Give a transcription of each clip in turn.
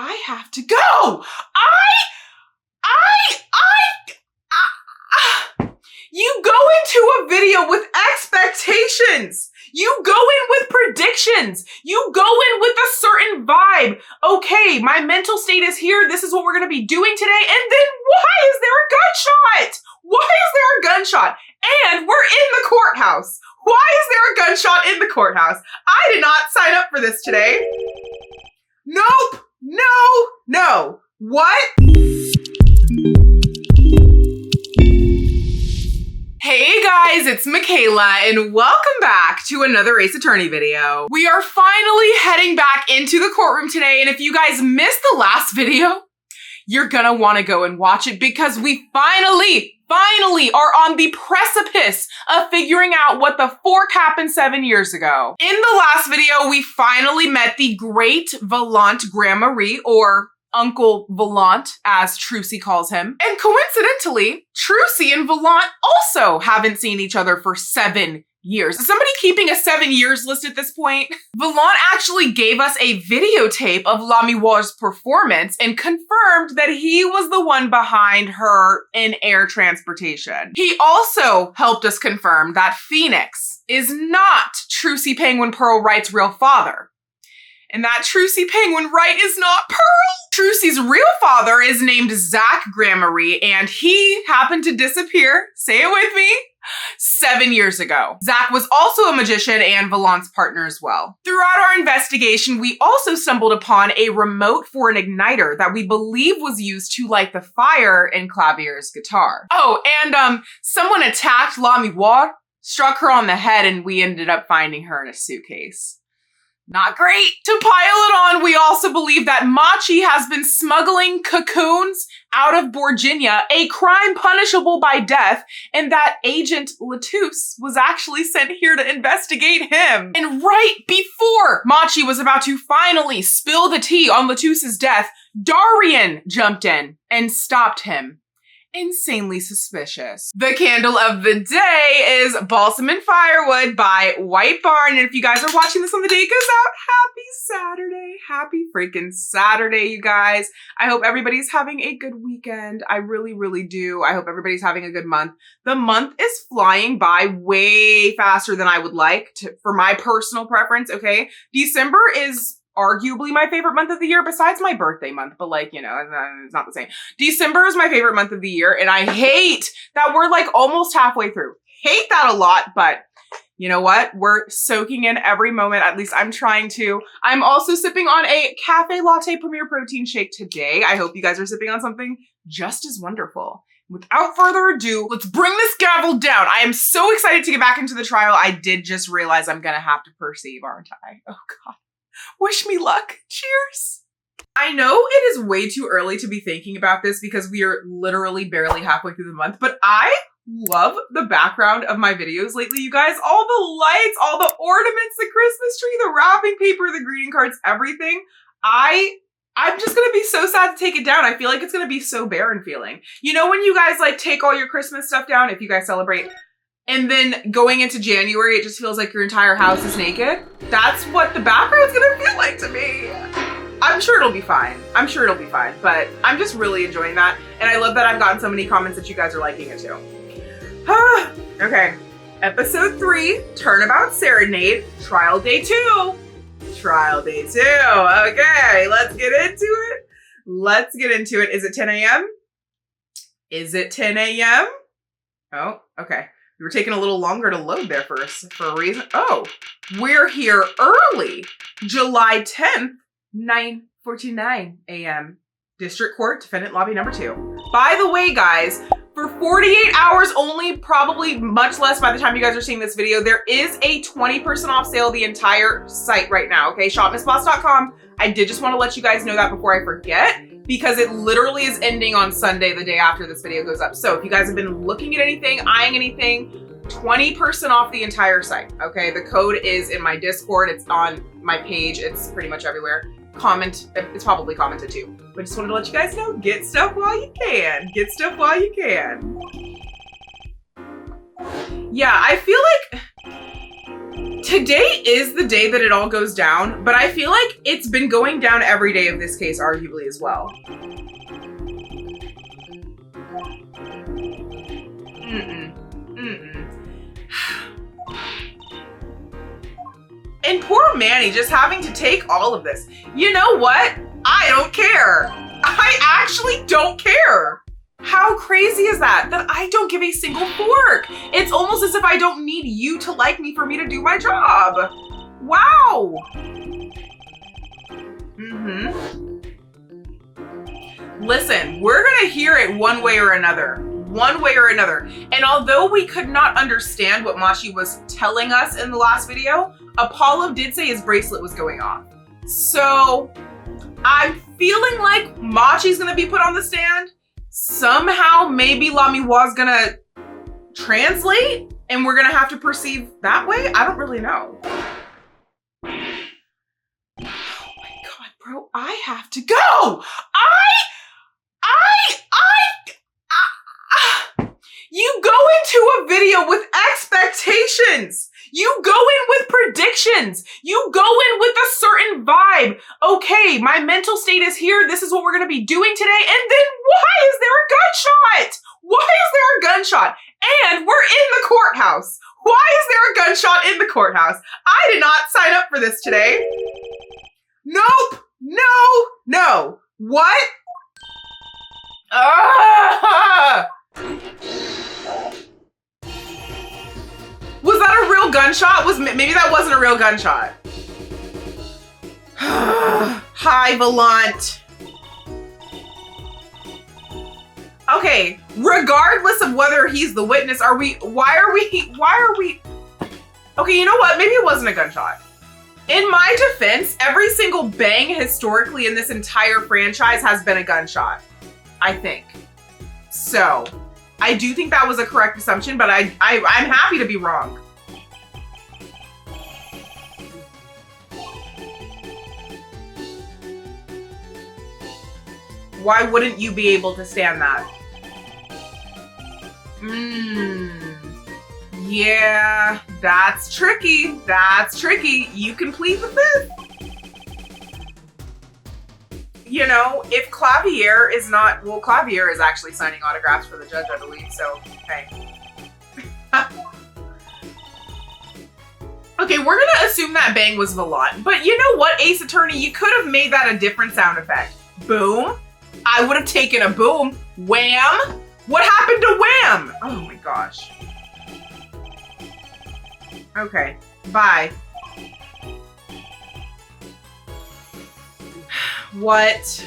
I have to go. You go into a video with expectations. You go in with predictions. You go in with a certain vibe. Okay, my mental state is here. This is what we're going to be doing today. And then why is there a gunshot? Why is there a gunshot? And we're in the courthouse. Why is there a gunshot in the courthouse? I did not sign up for this today. Nope. No. What? Hey guys, it's Michaela and welcome back to another Ace Attorney video. We are finally heading back into the courtroom today, and if you guys missed the last video, you're gonna wanna go and watch it because we finally are on the precipice of figuring out what the fork happened 7 years ago. In the last video, we finally met the great Vaillant Grand Marie, or Uncle Vaillant, as Trucy calls him. And coincidentally, Trucy and Vaillant also haven't seen each other for 7 years. Is somebody keeping a 7 years list at this point? Vaillant actually gave us a videotape of Lamiroir's performance and confirmed that he was the one behind her in air transportation. He also helped us confirm that Phoenix is not Trucy Penguin Pearl Wright's real father. And that Trucy Penguin Wright is not Pearl. Trucy's real father is named Zach Grand Marie, and he happened to disappear, say it with me, 7 years ago. Zach was also a magician and Vaillant's partner as well. Throughout our investigation, we also stumbled upon a remote for an igniter that we believe was used to light the fire in Clavier's guitar. Oh, and someone attacked Lamiroir, struck her on the head, and we ended up finding her in a suitcase. Not great. To pile it on, we also believe that Machi has been smuggling cocoons out of Borginian, a crime punishable by death, and that Agent LeTouse was actually sent here to investigate him. And right before Machi was about to finally spill the tea on LeTouse's death, Darian jumped in and stopped him. Insanely suspicious. The candle of the day is Balsam and Firewood by White Barn. And if you guys are watching this on the day it goes out, happy Saturday. Happy freaking Saturday, you guys. I hope everybody's having a good weekend. I really, really do. I hope everybody's having a good month. The month is flying by way faster than I would like for my personal preference, okay? December is arguably my favorite month of the year besides my birthday month, but like, you know, it's not the same. December is my favorite month of the year, and I hate that we're like almost halfway through. Hate that a lot, but you know what? We're soaking in every moment. At least I'm trying to. I'm also sipping on a cafe latte premier protein shake today. I hope you guys are sipping on something just as wonderful. Without further ado, let's bring this gavel down. I am so excited to get back into the trial. I did just realize I'm gonna have to perceive, aren't I? Oh God. Wish me luck. Cheers. I know it is way too early to be thinking about this because we are literally barely halfway through the month, but I love the background of my videos lately, you guys. All the lights, all the ornaments, the Christmas tree, the wrapping paper, the greeting cards, everything. I'm just gonna be so sad to take it down. I feel like it's gonna be so barren feeling. You know when you guys like take all your Christmas stuff down, if you guys celebrate, and then going into January, it just feels like your entire house is naked? That's what the background's gonna feel like to me. I'm sure it'll be fine. But I'm just really enjoying that. And I love that I've gotten so many comments that you guys are liking it too. Okay, episode 3, Turnabout Serenade, trial day 2. Trial day 2, okay, let's get into it. Is it 10 a.m.? Is it 10 a.m.? Oh, okay. We were taking a little longer to load there for a reason. Oh, we're here early. July 10th, 9:49 a.m. District Court, Defendant Lobby number 2. By the way, guys, for 48 hours only, probably much less by the time you guys are seeing this video, there is a 20% off sale the entire site right now, okay? shopmissboss.com. I did just want to let you guys know that before I forget, because it literally is ending on Sunday, the day after this video goes up. So if you guys have been looking at anything, eyeing anything, 20% off the entire site, okay? The code is in my Discord. It's on my page. It's pretty much everywhere. Comment, it's probably commented too. But just wanted to let you guys know, get stuff while you can. Get stuff while you can. Yeah, I feel like Today is the day that it all goes down, but I feel like it's been going down every day of this case, arguably, as well. And poor Manny just having to take all of this. You know what? I don't care. I actually don't care. How crazy is that? That I don't give a single fork. It's almost as if I don't need you to like me for me to do my job. Wow. Listen, we're gonna hear it one way or another. One way or another. And although we could not understand what Machi was telling us in the last video, Apollo did say his bracelet was going off. So I'm feeling like Machi's gonna be put on the stand. Somehow maybe Lamiroir's gonna translate and we're gonna have to perceive that way. I don't really know. Oh my God, bro, I have to go. You go into a video with expectations. You go in with predictions. You go in with a certain vibe. Okay, my mental state is here. This is what we're going to be doing today. And then why is there a gunshot? Why is there a gunshot? And we're in the courthouse. Why is there a gunshot in the courthouse? I did not sign up for this today. Nope. No. What? Was that a real gunshot? Maybe that wasn't a real gunshot. Hi, Volant. Okay, regardless of whether he's the witness, why are we? Okay, you know what? Maybe it wasn't a gunshot. In my defense, every single bang historically in this entire franchise has been a gunshot, I think. So, I do think that was a correct assumption, but I'm happy to be wrong. Why wouldn't you be able to stand that? Yeah, that's tricky. That's tricky. You can plead the fifth. You know, if Clavier is not, well, Clavier is actually signing autographs for the judge, I believe, so, hey. Okay, we're gonna assume that bang was Volant, but you know what, Ace Attorney, you could have made that a different sound effect. Boom. I would have taken a boom. Wham. What happened to wham? Oh my gosh. Okay, bye. What?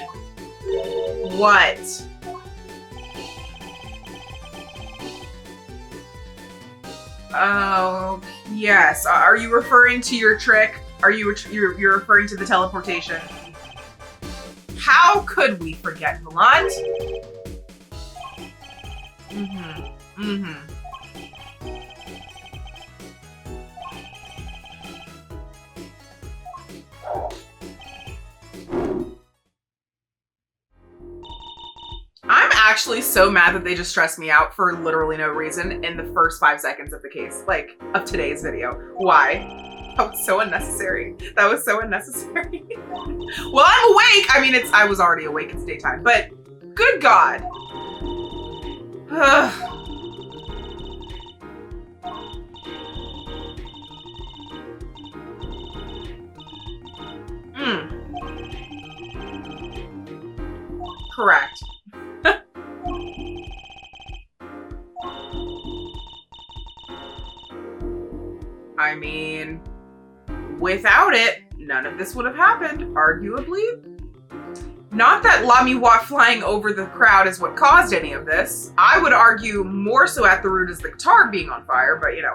Oh, yes. Are you referring to your trick? You're referring to the teleportation? How could we forget, Volant? I'm actually so mad that they just stressed me out for literally no reason in the first 5 seconds of the case, like, of today's video. Why? That was so unnecessary. That was so unnecessary. Well, I'm awake. I mean, I was already awake. It's daytime, but good God. Correct. I mean, without it, none of this would have happened, arguably. Not that Lamiroir flying over the crowd is what caused any of this. I would argue more so at the root is the guitar being on fire, but you know,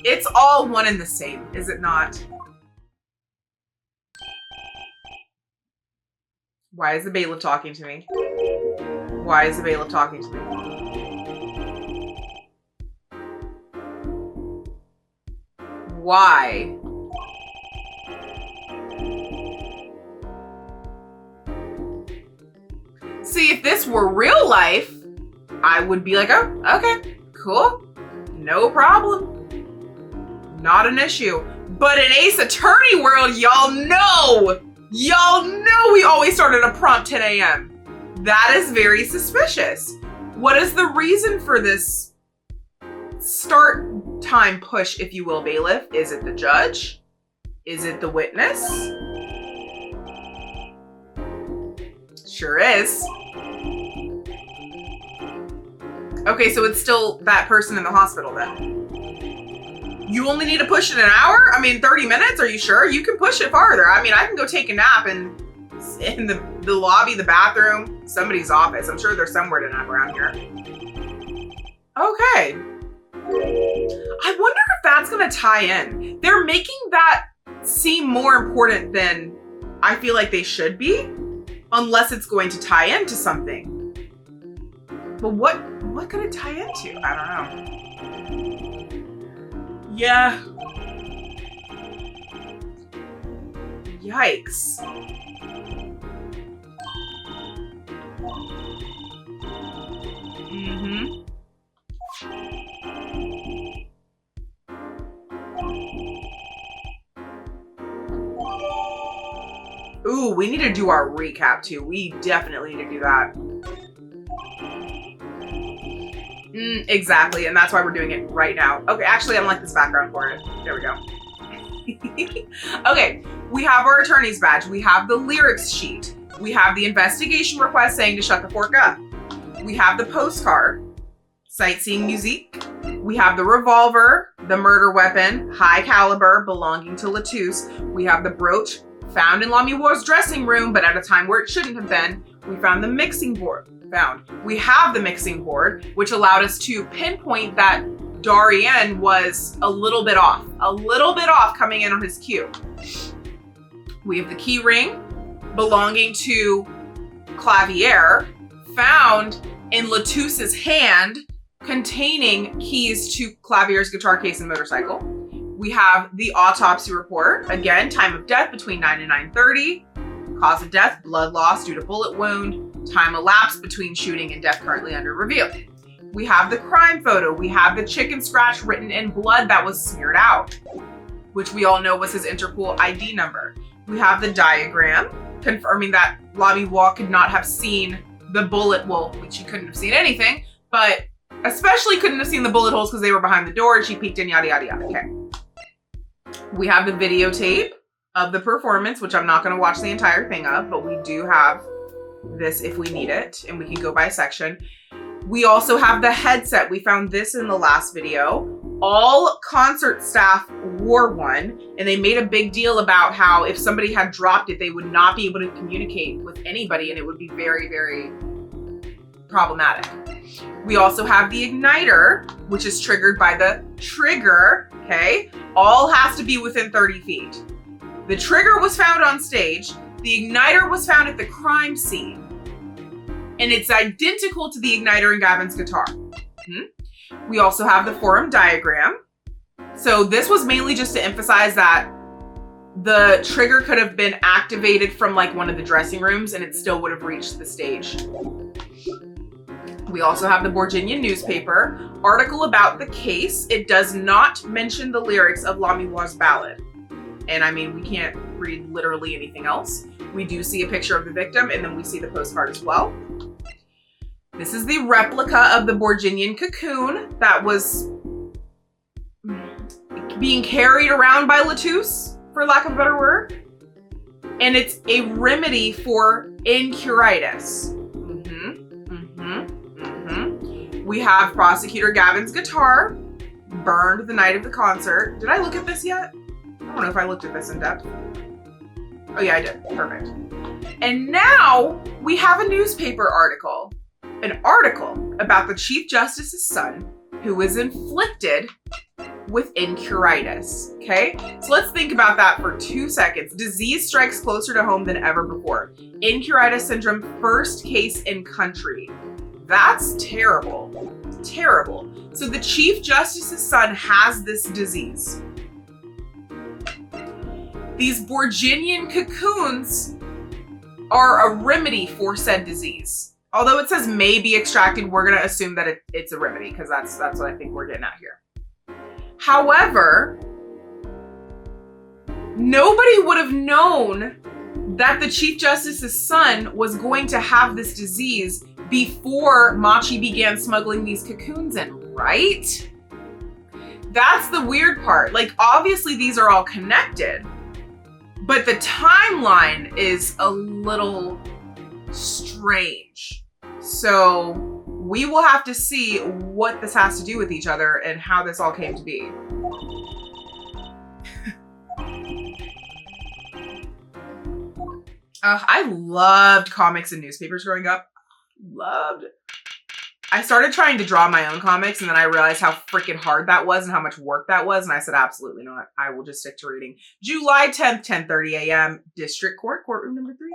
it's all one and the same, is it not? Why is the bailiff talking to me? Why is the bailiff talking to me? Why? See, if this were real life, I would be like, oh, okay, cool. No problem. Not an issue. But in Ace Attorney world, y'all know we always start at a prompt 10 a.m. That is very suspicious. What is the reason for this start time push, if you will, bailiff? Is it the judge? Is it the witness? Sure is. Okay, so it's still that person in the hospital then. You only need to push it an hour? I mean, 30 minutes? Are you sure? You can push it farther. I mean, I can go take a nap in the lobby, the bathroom, somebody's office. I'm sure there's somewhere to nap around here. Okay. I wonder if that's gonna tie in. They're making that seem more important than I feel like they should be, unless it's going to tie into something. But what could it tie into? I don't know. Yeah. Yikes. Ooh, we need to do our recap too. We definitely need to do that. Exactly, and that's why we're doing it right now. Okay, actually, I don't like this background for it. There we go. Okay, we have our attorney's badge. We have the lyrics sheet. We have the investigation request saying to shut the fork up. We have the postcard, sightseeing musique. We have the revolver, the murder weapon, high caliber, belonging to LeTouse. We have the brooch, found in Lamiroir's dressing room, but at a time where it shouldn't have been. We found the mixing board. We have the mixing board, which allowed us to pinpoint that Darien was a little bit off coming in on his cue. We have the key ring belonging to Clavier, found in LeTouse's hand, containing keys to Clavier's guitar case and motorcycle. We have the autopsy report. Again, time of death between 9 and 9:30. Cause of death, blood loss due to bullet wound. Time elapsed between shooting and death currently under review. We have the crime photo. We have the chicken scratch written in blood that was smeared out, which we all know was his Interpol ID number. We have the diagram confirming that Lamiroir could not have seen the bullet, well, she couldn't have seen anything, but especially couldn't have seen the bullet holes because they were behind the door and she peeked in, yada, yada, yada. Okay. We have the videotape of the performance, which I'm not going to watch the entire thing of, but we do have this if we need it, and we can go by section. We also have the headset. We found this in the last video. All concert staff wore one, and they made a big deal about how if somebody had dropped it, they would not be able to communicate with anybody, and it would be very, very problematic. We also have the igniter, which is triggered by the trigger, okay? All has to be within 30 feet. The trigger was found on stage. The igniter was found at the crime scene, and it's identical to the igniter in Gavin's guitar. We also have the forum diagram. So this was mainly just to emphasize that the trigger could have been activated from like one of the dressing rooms and it still would have reached the stage. We also have the Borginian newspaper article about the case. It does not mention the lyrics of Lamiroir's ballad. And I mean, we can't read literally anything else. We do see a picture of the victim, and then we see the postcard as well. This is the replica of the Borginian cocoon that was being carried around by LeTouse, for lack of a better word. And it's a remedy for incuritis. We have prosecutor Gavin's guitar, burned the night of the concert. Did I look at this yet? I don't know if I looked at this in depth. Oh yeah, I did. Perfect. And now we have a newspaper article. An article about the Chief Justice's son who was inflicted with incuritis. Okay? So let's think about that for 2 seconds. Disease strikes closer to home than ever before. Incuritis syndrome, first case in country. That's terrible. Terrible. So the Chief Justice's son has this disease. These Borginian cocoons are a remedy for said disease. Although it says may be extracted, we're going to assume that it's a remedy because that's what I think we're getting at here. However, Nobody would have known that the Chief Justice's son was going to have this disease before Machi began smuggling these cocoons in, right? That's the weird part. Like, obviously these are all connected, but the timeline is a little strange. So we will have to see what this has to do with each other and how this all came to be. I loved comics and newspapers growing up. Loved it. I started trying to draw my own comics, and then I realized how freaking hard that was and how much work that was. And I said, absolutely not. I will just stick to reading. July 10th, 10:30 a.m. District Court, courtroom number 3.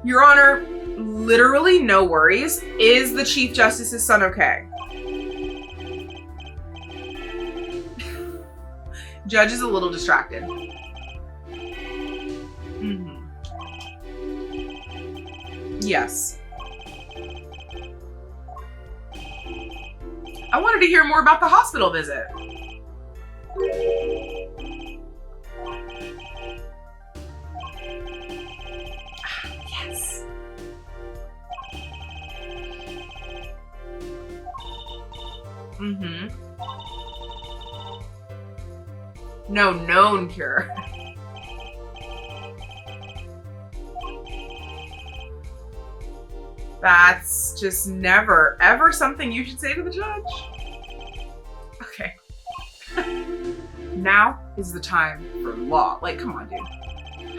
Your Honor, literally no worries. Is the Chief Justice's son okay? Judge is a little distracted. Yes. I wanted to hear more about the hospital visit. Yes. No known cure. That's just never, ever something you should say to the judge. Okay. Now is the time for law. Like, come on, dude.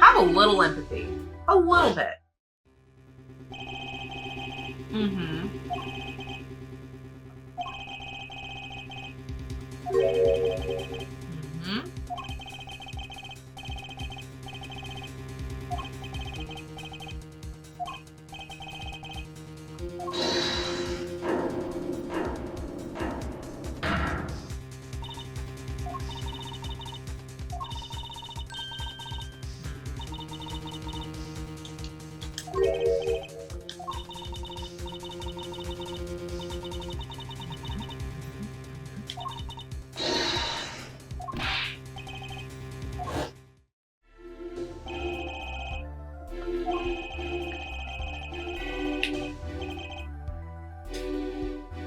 Have a little empathy. A little bit.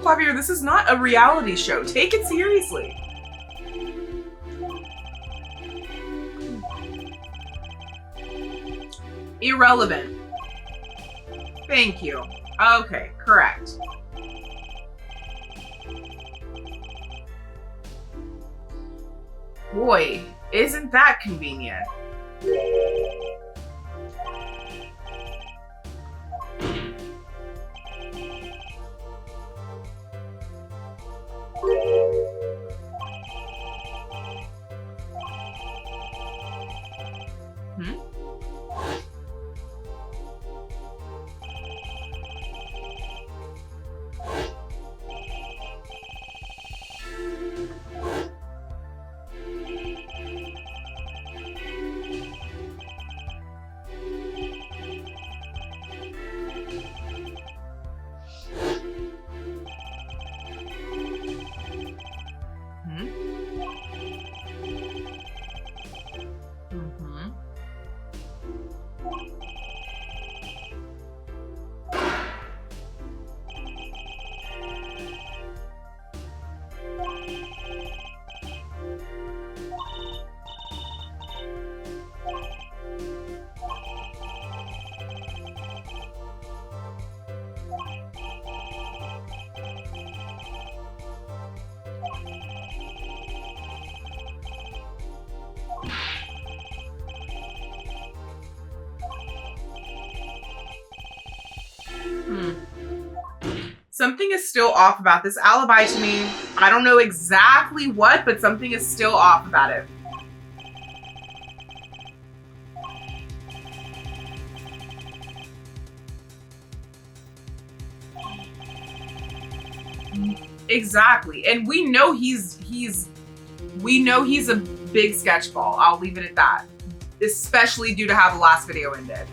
Javier, this is not a reality show. Take it seriously. Irrelevant. Thank you. Okay, correct. Boy, isn't that convenient? Something is still off about this alibi to me. I don't know exactly what, but something is still off about it. Exactly. And we know he's a big sketchball. I'll leave it at that. Especially due to how the last video ended.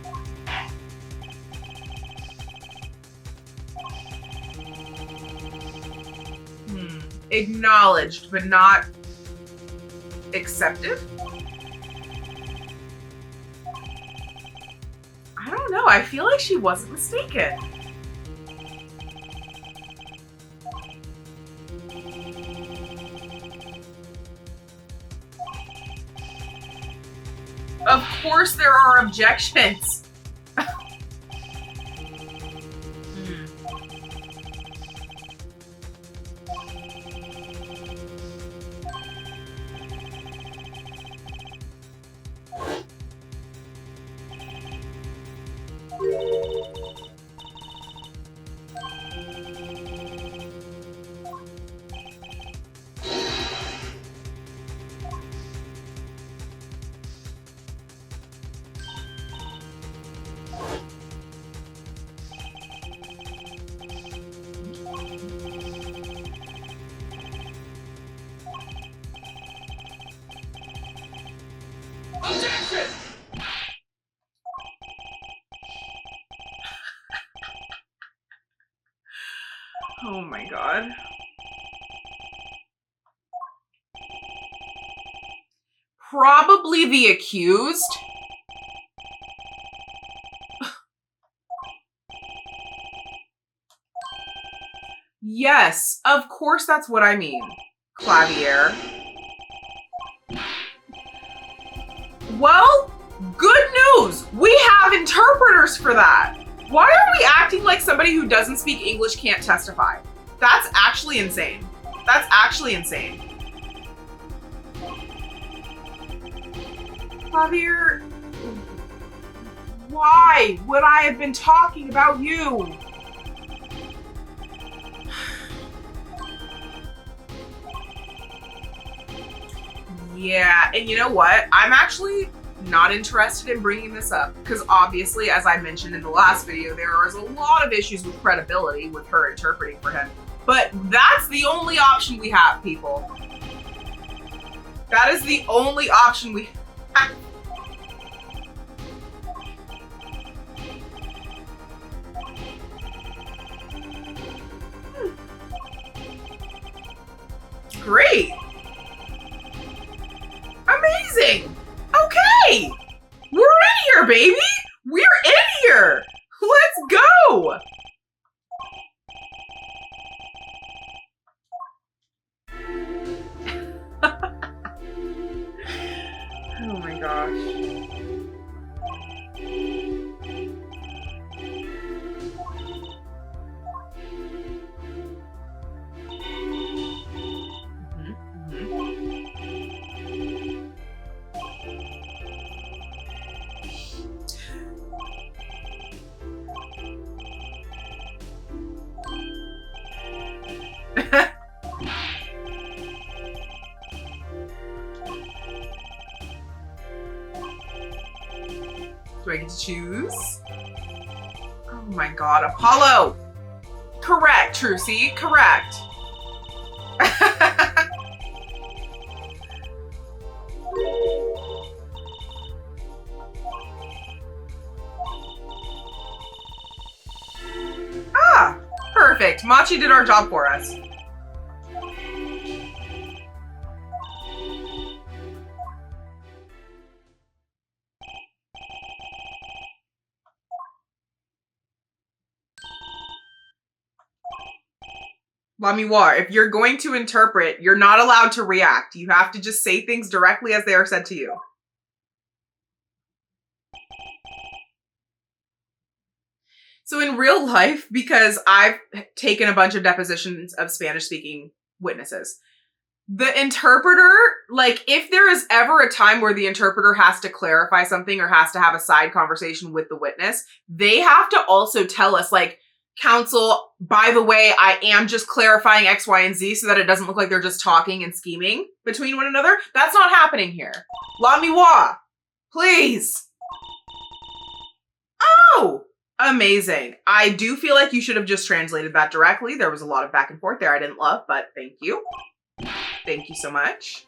Acknowledged, but not Accepted? I don't know. I feel like she wasn't mistaken. Of course there are objections. Oh my god. Probably the accused. Yes, of course that's what I mean. Clavier. Well, good news! We have interpreters for that! Why are we acting like somebody who doesn't speak English can't testify? That's actually insane. That's actually insane. Javier, why would I have been talking about you? Yeah, and you know what? I'm actually not interested in bringing this up because obviously, as I mentioned in the last video, there is a lot of issues with credibility with her interpreting for him. But that's the only option we have, people. That is the only option we have. Great. Amazing. Okay. We're in here, baby. We're in here. Let's go. Oh my gosh. Do I get to choose? Oh my god, Apollo! Correct, Trucy, correct. Ah, perfect. Machi did our job for us. Lamiroir, if you're going to interpret, you're not allowed to react. You have to just say things directly as they are said to you. So in real life, because I've taken a bunch of depositions of Spanish-speaking witnesses, the interpreter, like, if there is ever a time where the interpreter has to clarify something or has to have a side conversation with the witness, they have to also tell us, like, counsel, by the way, I am just clarifying X, Y, and Z so that it doesn't look like they're just talking and scheming between one another. That's not happening here. Lamiroir, please. Oh, amazing. I do feel like you should have just translated that directly. There was a lot of back and forth there I didn't love, but thank you. Thank you so much.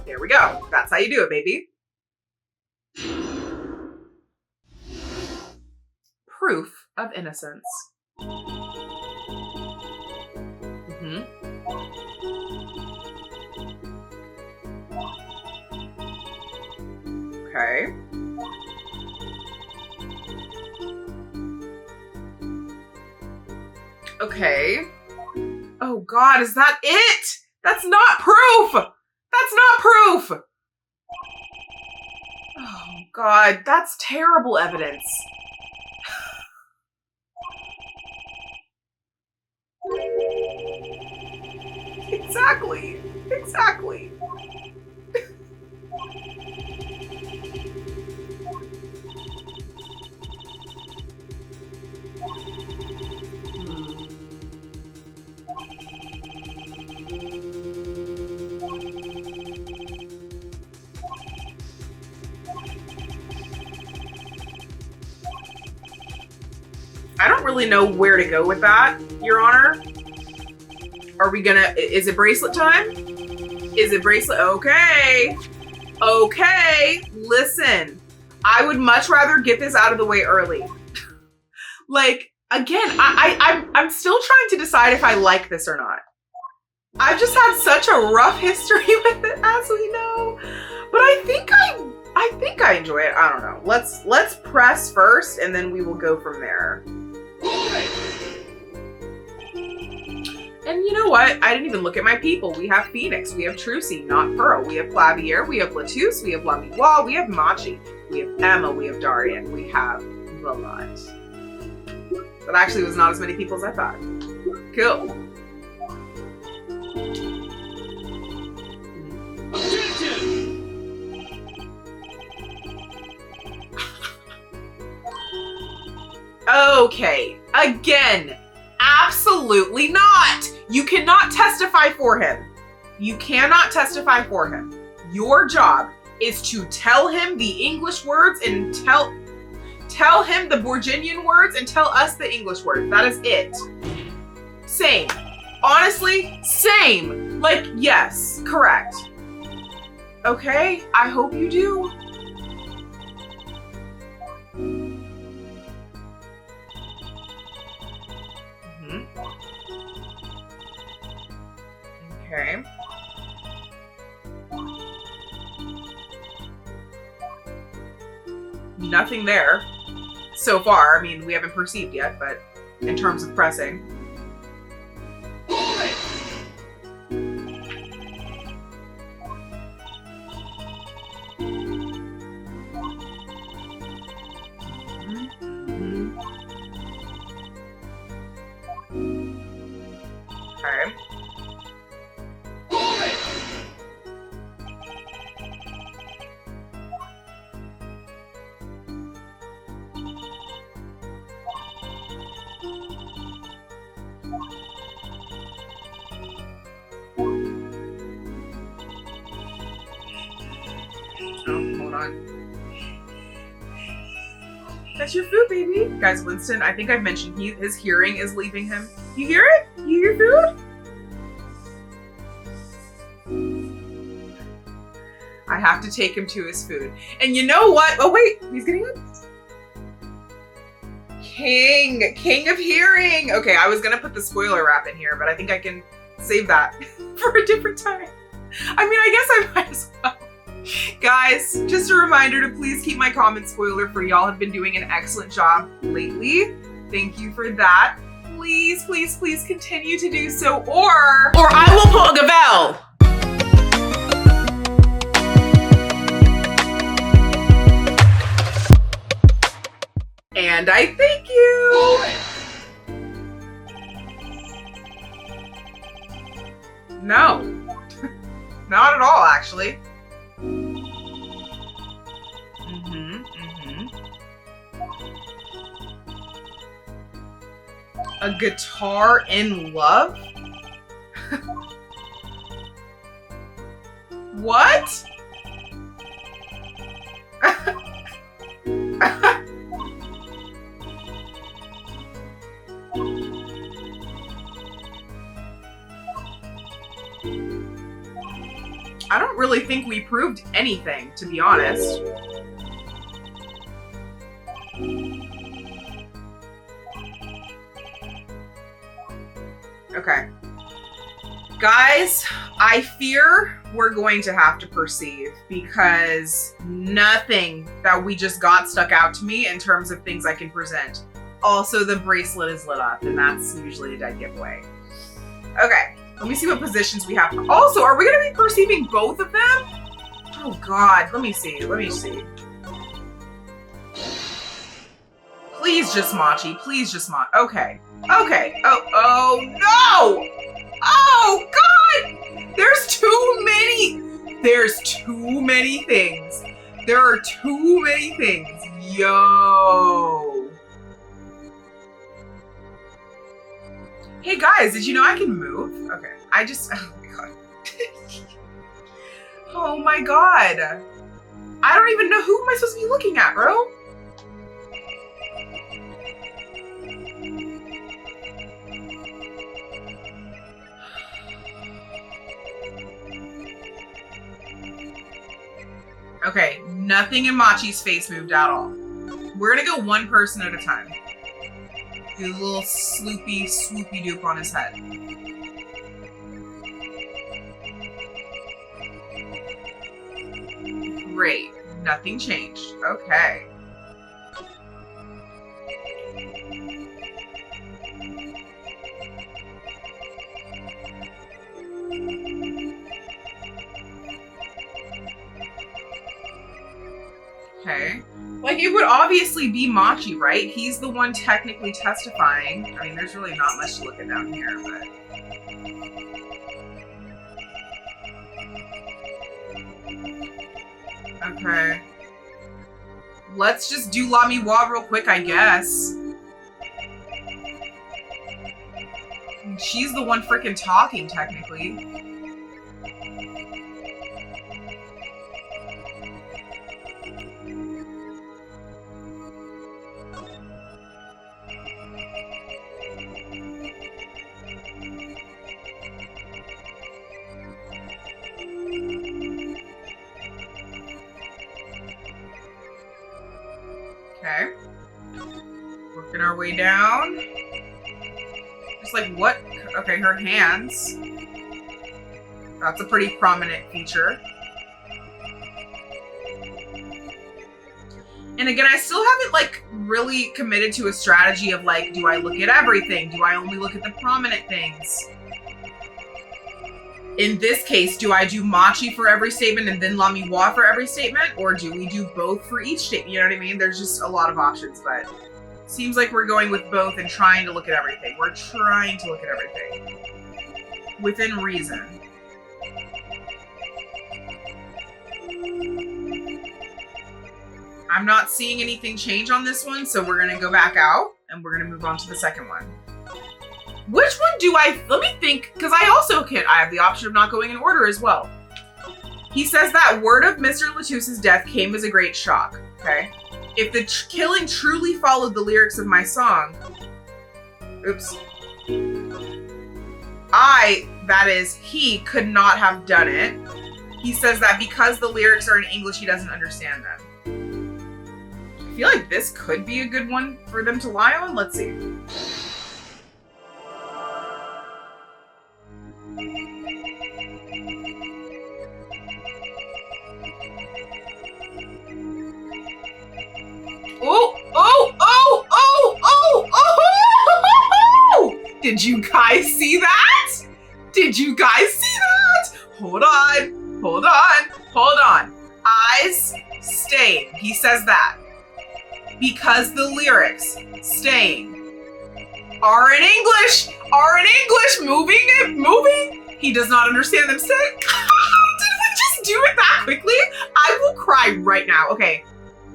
There we go. That's how you do it, baby. Proof of innocence. Okay. Okay. Oh God, is that it? That's not proof! That's not proof! Oh God, that's terrible evidence. Exactly. Exactly. I don't really know where to go with that, Your Honor. Are we gonna, is it bracelet time? Is it bracelet? Okay. Okay. Listen, I would much rather get this out of the way early. Like, again, I'm still trying to decide if I like this or not. I've just had such a rough history with it, as we know. But I think I enjoy it. I don't know. Let's press first, and then we will go from there. And you know what? I didn't even look at my people. We have Phoenix, we have Trucy, not Pearl, we have Clavier, we have LeTouse, we have Lamiroir, we have Machi, we have Emma, we have Darian, we have Valent. That actually was not as many people as I thought. Cool. Okay, again, absolutely not. You cannot testify for him. You cannot testify for him. Your job is to tell him the English words and tell him the Borginian words and tell us the English words. That is it. Same. Honestly, same. Like, yes, correct. Okay, I hope you do. Okay. Nothing there so far. I mean, we haven't perceived yet, but in terms of pressing. Okay. That's your food, baby. Guys, Winston, I think I've mentioned his hearing is leaving him. You hear it? You hear food? I have to take him to his food. And you know what? Oh, wait, he's getting up. King of hearing. Okay, I was gonna put the spoiler wrap in here, but I think I can save that for a different time. I mean, I guess I might as well. Guys, just a reminder to please keep my comments spoiler free. Y'all have been doing an excellent job lately. Thank you for that. Please, please, please continue to do so, or I will pull a gavel. And I thank you. No, not at all, actually. A guitar in love? What? I don't really think we proved anything, to be honest. Okay. Guys, I fear we're going to have to perceive because nothing that we just got stuck out to me in terms of things I can present. Also, the bracelet is lit up, and that's usually a dead giveaway. Okay, let me see what positions we have. Also, are we going to be perceiving both of them? Oh, God. Let me see. Please just Machi. Please just Machi. Okay. Okay. Oh, no! Oh, God! There's too many things. There are too many things. Yo. Hey, guys, did you know I can move? Okay. Oh, my God. Oh, my God. I don't even know who am I supposed to be looking at, bro? Okay, nothing in Machi's face moved at all. We're gonna go one person at a time. Do a little sloopy, swoopy doop on his head. Great, nothing changed. Okay. Okay. Like, it would obviously be Machi, right? He's the one technically testifying. I mean, there's really not much to look at down here, but... Okay. Let's just do Lamiroir real quick, I guess. She's the one freaking talking, technically. Okay. Working our way down. Just like what? Okay, her hands. That's a pretty prominent feature. And again, I still haven't like really committed to a strategy of like, do I look at everything? Do I only look at the prominent things? In this case, do I do Machi for every statement and then Lamiroir for every statement? Or do we do both for each statement? You know what I mean? There's just a lot of options, but seems like we're going with both and trying to look at everything. We're trying to look at everything. Within reason. I'm not seeing anything change on this one, so we're gonna go back out and we're gonna move on to the second one. Which one do let me think, because I have the option of not going in order as well. He says that word of Mr. LeTouse's death came as a great shock, okay? If the killing truly followed the lyrics of my song, oops. That is, he could not have done it. He says that because the lyrics are in English, he doesn't understand them. I feel like this could be a good one for them to lie on. Let's see. Did you guys see that? Did you guys see that? Hold on. Eyes staying. He says that. Because the lyrics staying are in English. Moving. He does not understand them staying. Did we just do it that quickly? I will cry right now. Okay,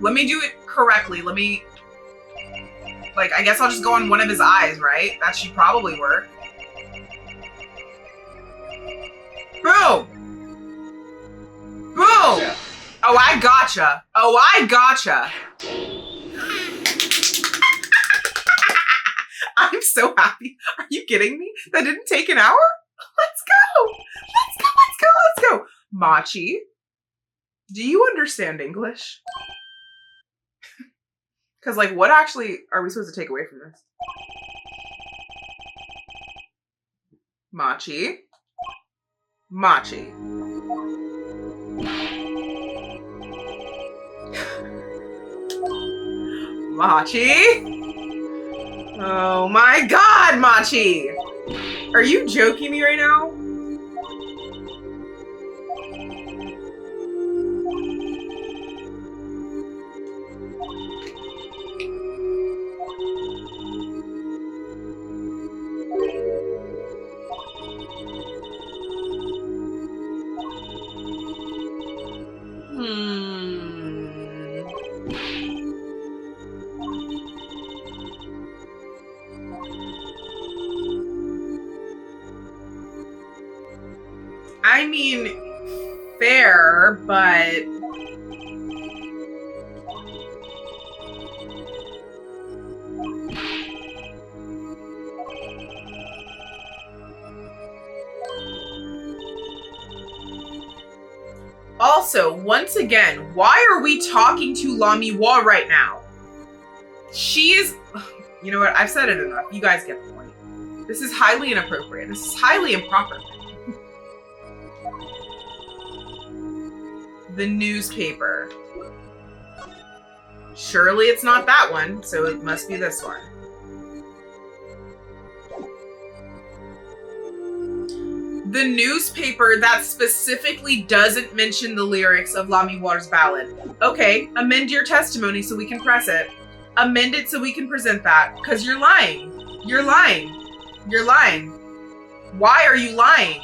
let me do it correctly. I guess I'll just go on one of his eyes, right? That should probably work. Boom! Yeah. Oh, I gotcha. I'm so happy. Are you kidding me? That didn't take an hour? Let's go. Machi, do you understand English? Because, like, what actually are we supposed to take away from this? Machi. Machi. Machi? Oh my god, Machi! Are you joking me right now? I mean, fair, but... Also, once again, why are we talking to Lamiroir right now? She is... You know what? I've said it enough. You guys get the point. This is highly inappropriate. This is highly improper. The newspaper. Surely it's not that one, so it must be this one. The newspaper that specifically doesn't mention the lyrics of Lamiroir's ballad. Okay, amend your testimony so we can press it. Amend it so we can present that, because you're lying. You're lying. You're lying. Why are you lying?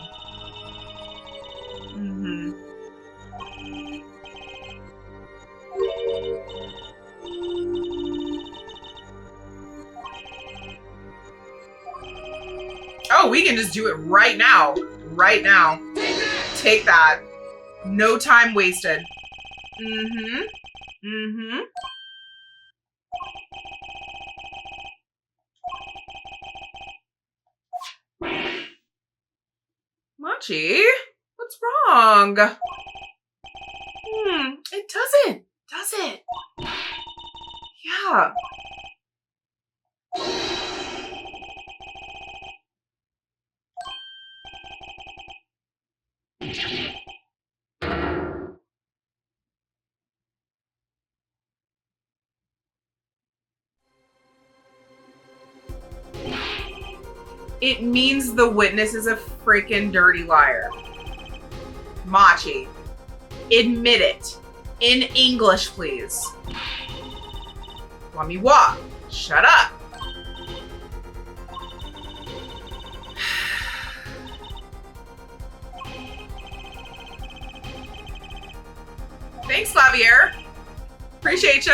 Oh, we can just do it right now. Right now. Take that. No time wasted. Machi, what's wrong? It doesn't, does it? Yeah. It means the witness is a freaking dirty liar. Machi, admit it. In English, please. Lamiroir, shut up. Thanks, Javier. Appreciate you.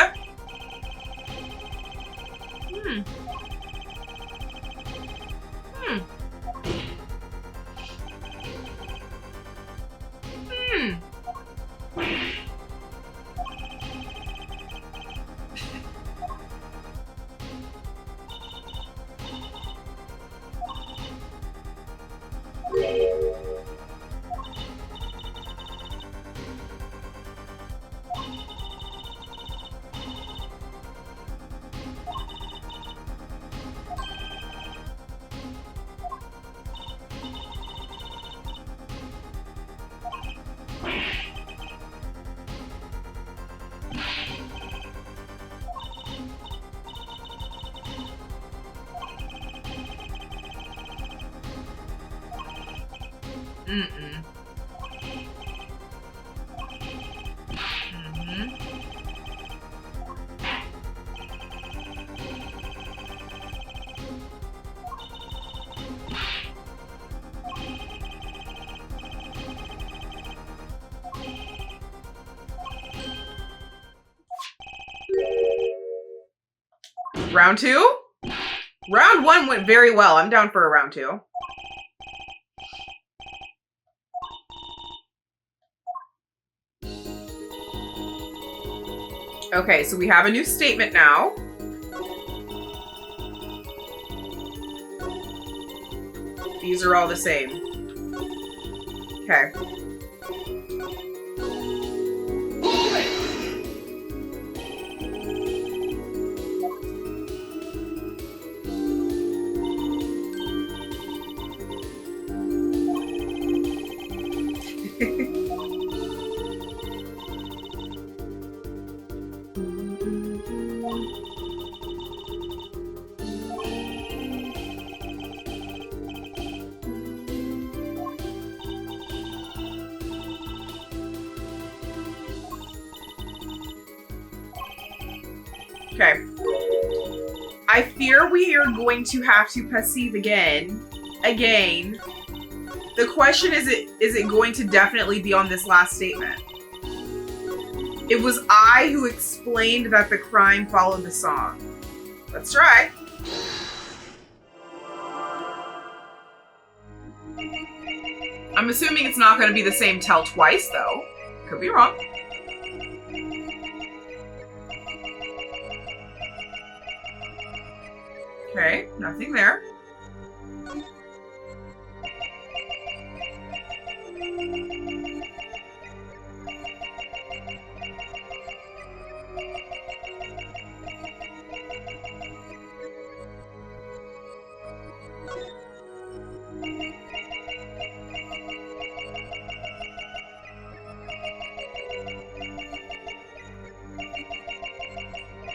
Round two? Round one went very well. I'm down for a round two. Okay, so we have a new statement now. These are all the same. Okay. Okay. I fear we are going to have to perceive again. The question is it going to definitely be on this last statement? It was I who explained that the crime followed the song. Let's try. I'm assuming it's not going to be the same tell twice, though. Could be wrong. Okay, nothing there.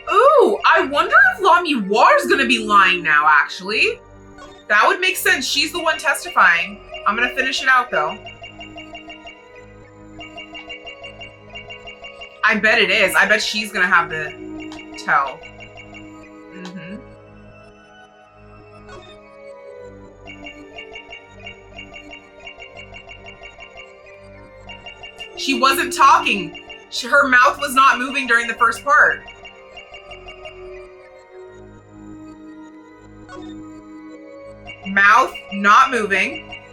Ooh, I wonder if Lamiroir is going to be lying now, actually. That would make sense. She's the one testifying. I'm going to finish it out, though. I bet it is. I bet she's going to have the tell. She wasn't talking. Her mouth was not moving during the first part. Mouth not moving.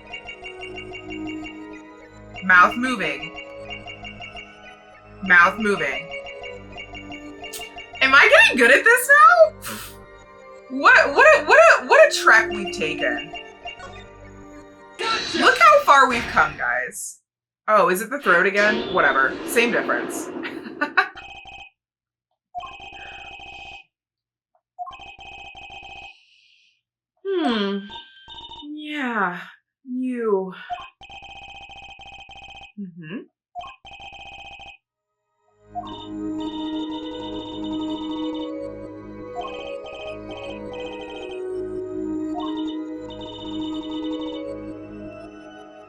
Mouth moving. Mouth moving. Am I getting good at this now? What a trek we've taken. Look how far we've come, guys. Oh, is it the throat again? Whatever. Same difference. Yeah. You.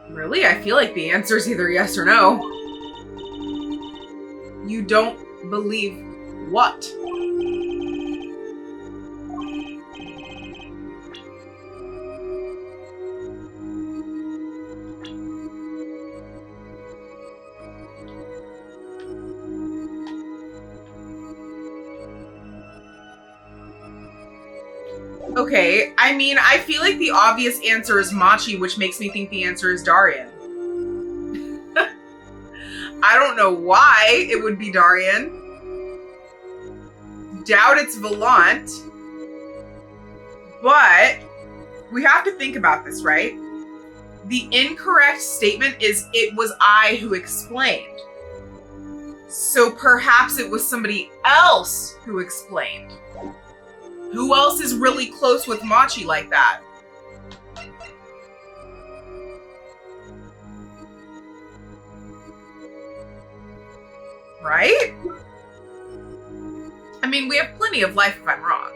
Really? I feel like the answer is either yes or no. You don't believe what? Okay, I mean, I feel like the obvious answer is Machi, which makes me think the answer is Darian. I don't know why it would be Darian. Doubt it's Volant. But we have to think about this, right? The incorrect statement is it was I who explained. So perhaps it was somebody else who explained. Who else is really close with Machi like that? Right? I mean, we have plenty of life if I'm wrong.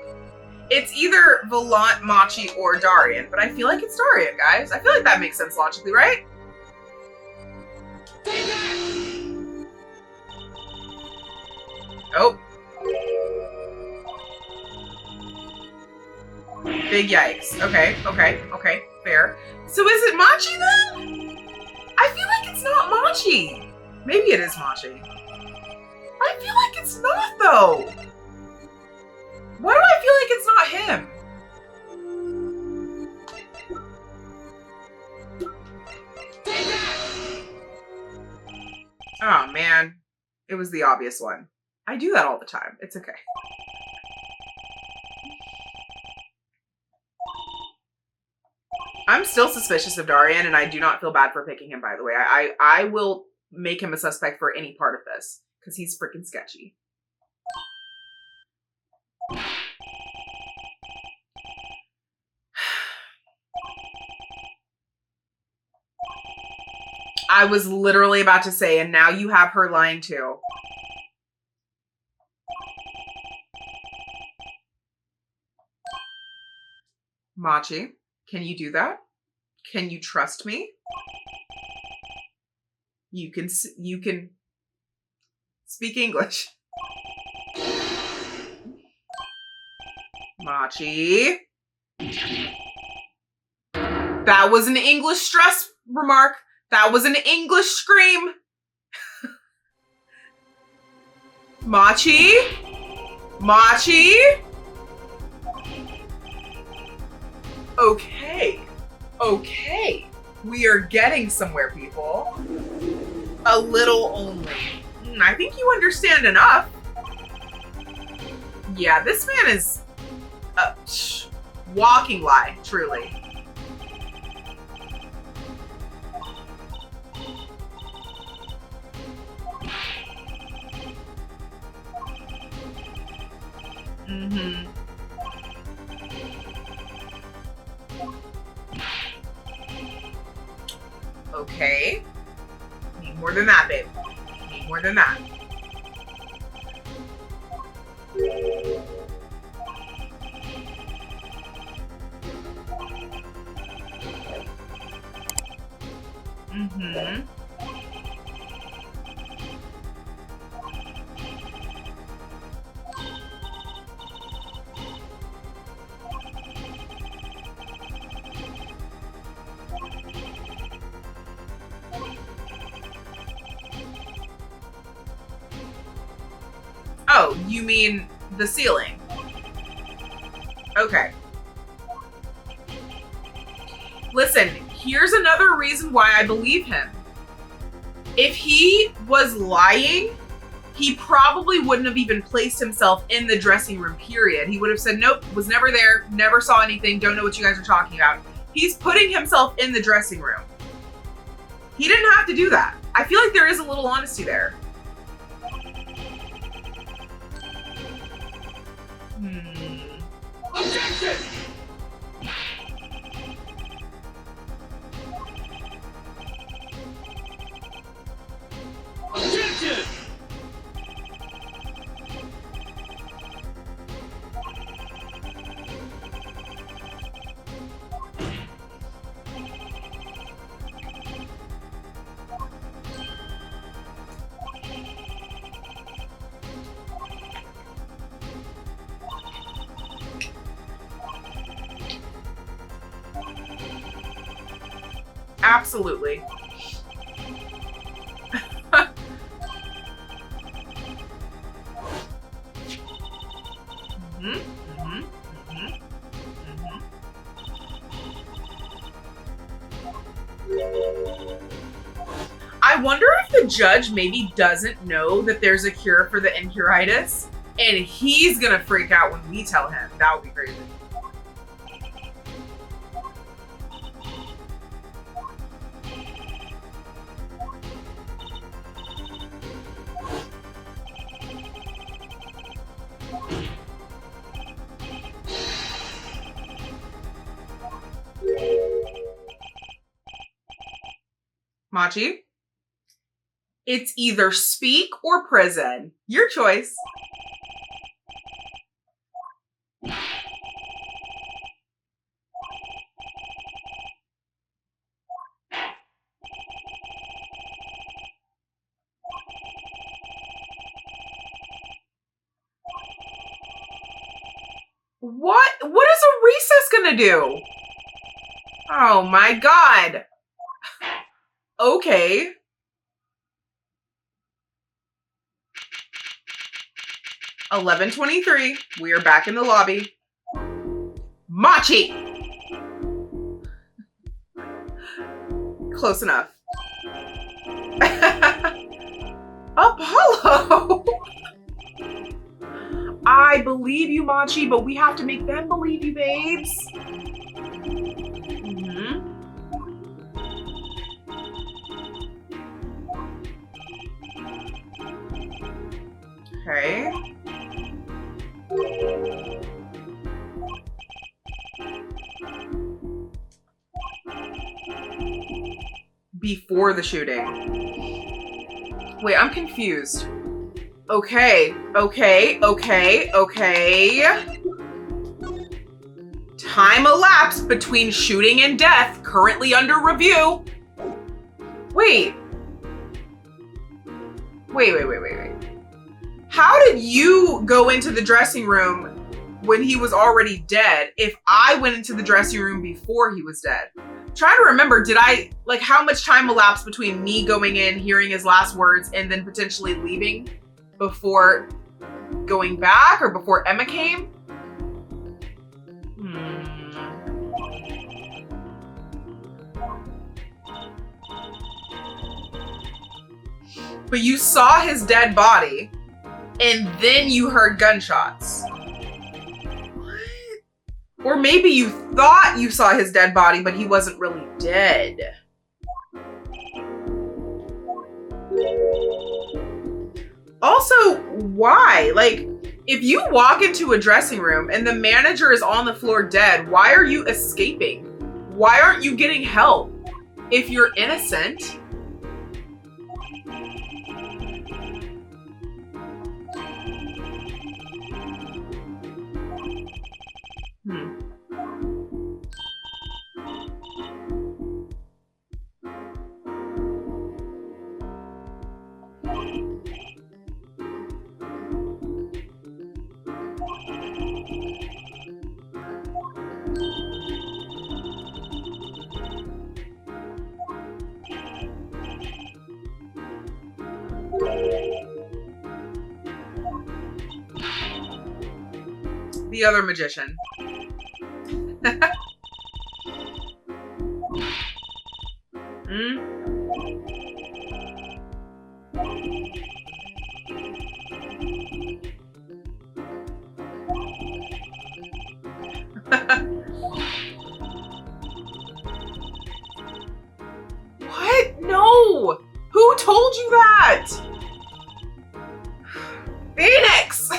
It's either Volant, Machi, or Darian, but I feel like it's Darian, guys. I feel like that makes sense logically, right? Oh. Big yikes. Okay, fair. So is it Machi then? I feel like it's not Machi. Maybe it is Machi. I feel like it's not, though. Why do I feel like it's not him? Oh, man. It was the obvious one. I do that all the time. It's okay. I'm still suspicious of Darian, and I do not feel bad for picking him, by the way. I will make him a suspect for any part of this, because he's freaking sketchy. I was literally about to say, and now you have her lying too. Machi, can you do that? Can you trust me? You can speak English. Machi. That was an English stress remark. That was an English scream. Machi. Machi. Okay. Okay. We are getting somewhere, people. A little only. I think you understand enough. Yeah, this man is a walking lie, truly. Mm-hmm. Okay. Need more than that, babe. Need more than that. Mm-hmm. Oh, you mean the ceiling? Okay. Listen, here's another reason why I believe him. If he was lying, he probably wouldn't have even placed himself in the dressing room, period. He would have said, nope, was never there, never saw anything, don't know what you guys are talking about. He's putting himself in the dressing room. He didn't have to do that. I feel like there is a little honesty there. Objection! Objection! Absolutely. I wonder if the judge maybe doesn't know that there's a cure for the incuritis, and he's gonna freak out when we tell him. That would be crazy. Machi? It's either speak or prison. Your choice. What? What is a recess gonna do? Oh my god. Okay. $11:23. We are back in the lobby. Machi! Close enough. Apollo! I believe you, Machi, but we have to make them believe you, babes. Okay. Before the shooting. Wait, I'm confused. Okay. Time elapsed between shooting and death, currently under review. Wait. How did you go into the dressing room when he was already dead if I went into the dressing room before he was dead. I'm trying to remember, did I, like, how much time elapsed between me going in, hearing his last words, and then potentially leaving before going back or before Emma came? But you saw his dead body, and then you heard gunshots. What? Or maybe you thought you saw his dead body, but he wasn't really dead. Also, why? Like, if you walk into a dressing room and the manager is on the floor dead, why are you escaping? Why aren't you getting help? If you're innocent. The other magician. What? No! Who told you that? Phoenix!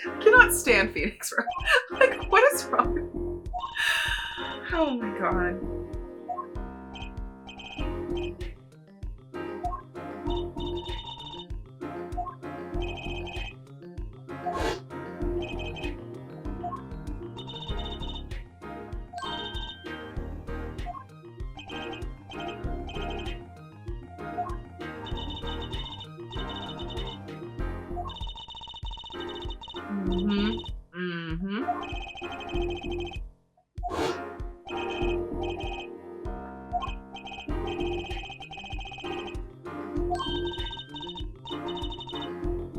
I cannot stand Phoenix, bro. Like, what is wrong? Oh my god.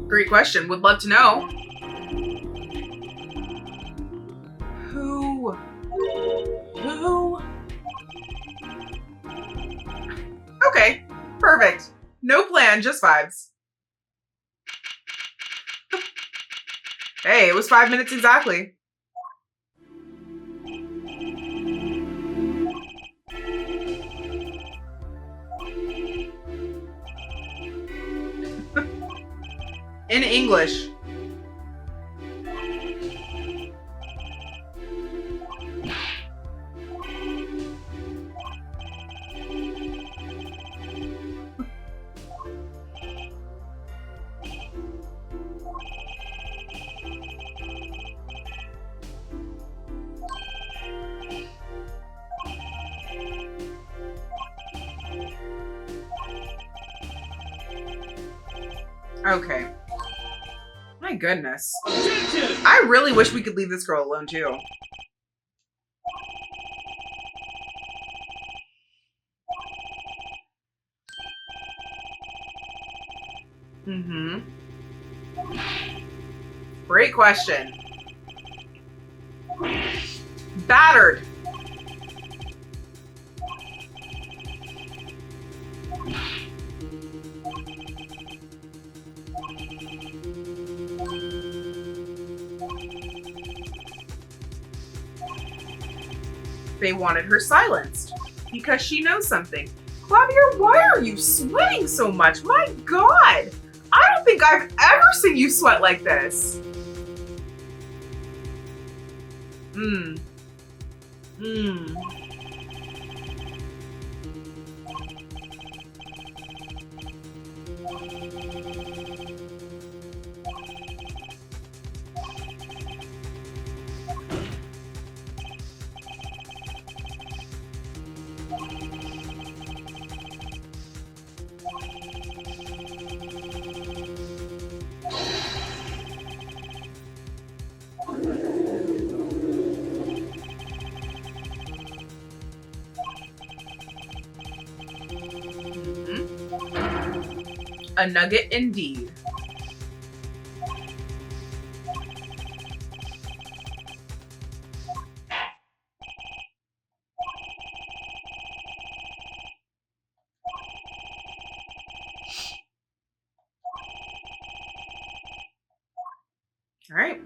Great question. Would love to know. Who? Okay, perfect. No plan, just vibes. Hey, it was 5 minutes exactly. In English. Okay. My goodness. I really wish we could leave this girl alone too. Great question. Battered. They wanted her silenced because she knows something. Clavier, why are you sweating so much? My God! I don't think I've ever seen you sweat like this. A nugget indeed. All right.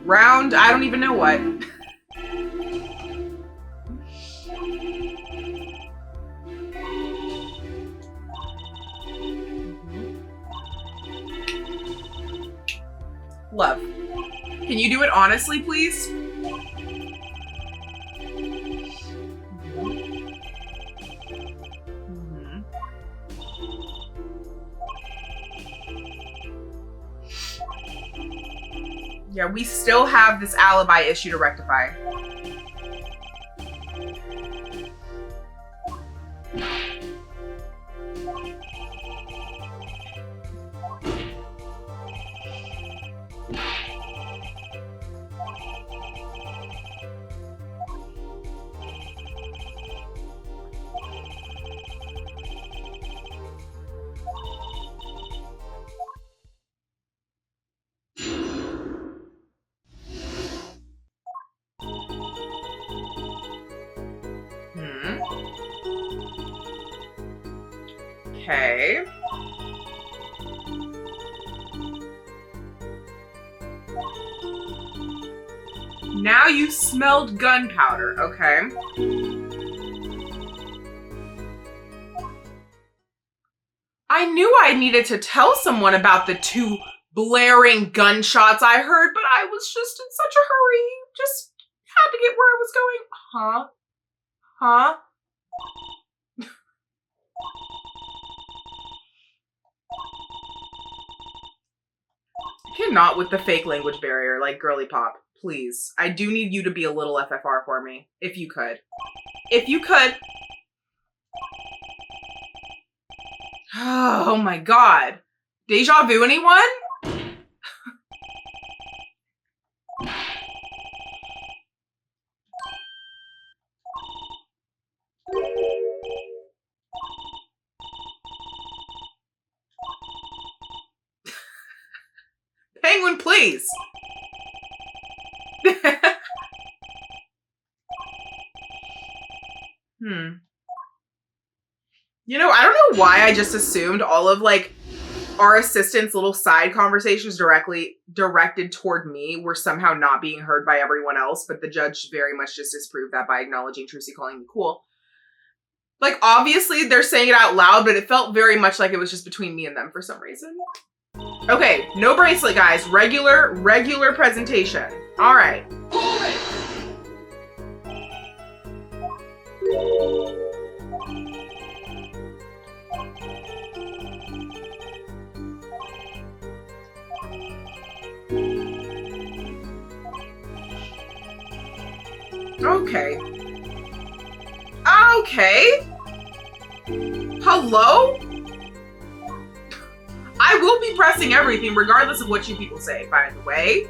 Round, I don't even know what. Love. Can you do it honestly, please? Yeah, we still have this alibi issue to rectify. Okay. Now you smelled gunpowder. Okay. I knew I needed to tell someone about the 2 blaring gunshots I heard, but I was just in such a hurry. Just had to get where I was going. Huh? Huh? I cannot with the fake language barrier, like girly pop. Please. I do need you to be a little FFR for me. If you could. If you could. Oh my god. Deja vu, anyone? Penguin, please. You know, I don't know why I just assumed all of, like, our assistant's little side conversations directed toward me were somehow not being heard by everyone else, but the judge very much just disproved that by acknowledging Trucy calling me cool. Like, obviously, they're saying it out loud, but it felt very much like it was just between me and them for some reason. Okay, no bracelet, guys. Regular presentation. All right. Okay. Okay. Hello? I will be pressing everything regardless of what you people say, by the way.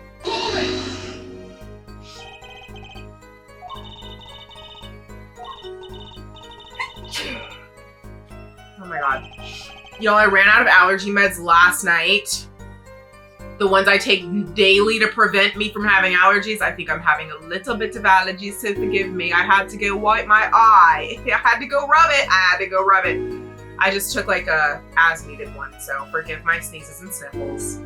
Oh my god. Y'all, I ran out of allergy meds last night. The ones I take daily to prevent me from having allergies. I think I'm having a little bit of allergies, so forgive me. I had to go wipe my eye. I had to go rub it. I just took like a as needed one, so forgive my sneezes and sniffles.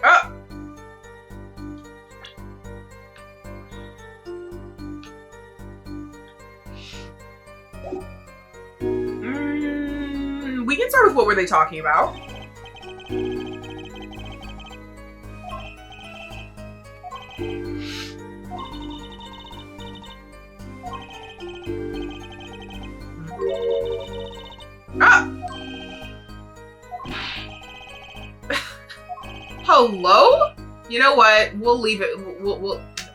Oh! We can start with what were they talking about? Ah! Hello? You know what? We'll leave it.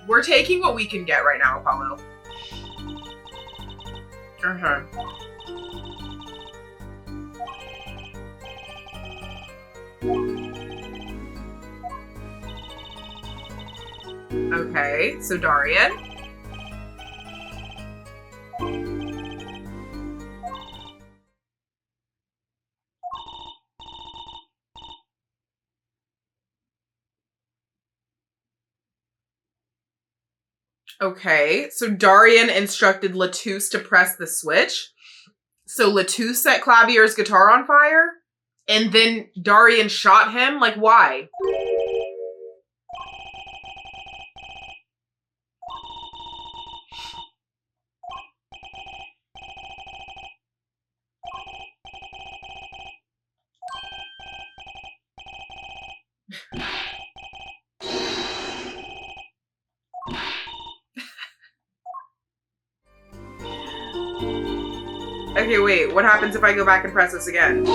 We're taking what we can get right now, Apollo. Okay, so Darian. Okay, so Darian instructed LeTouse to press the switch. So LeTouse set Clavier's guitar on fire? And then Darian shot him? Like, why? Okay, wait, what happens if I go back and press this again?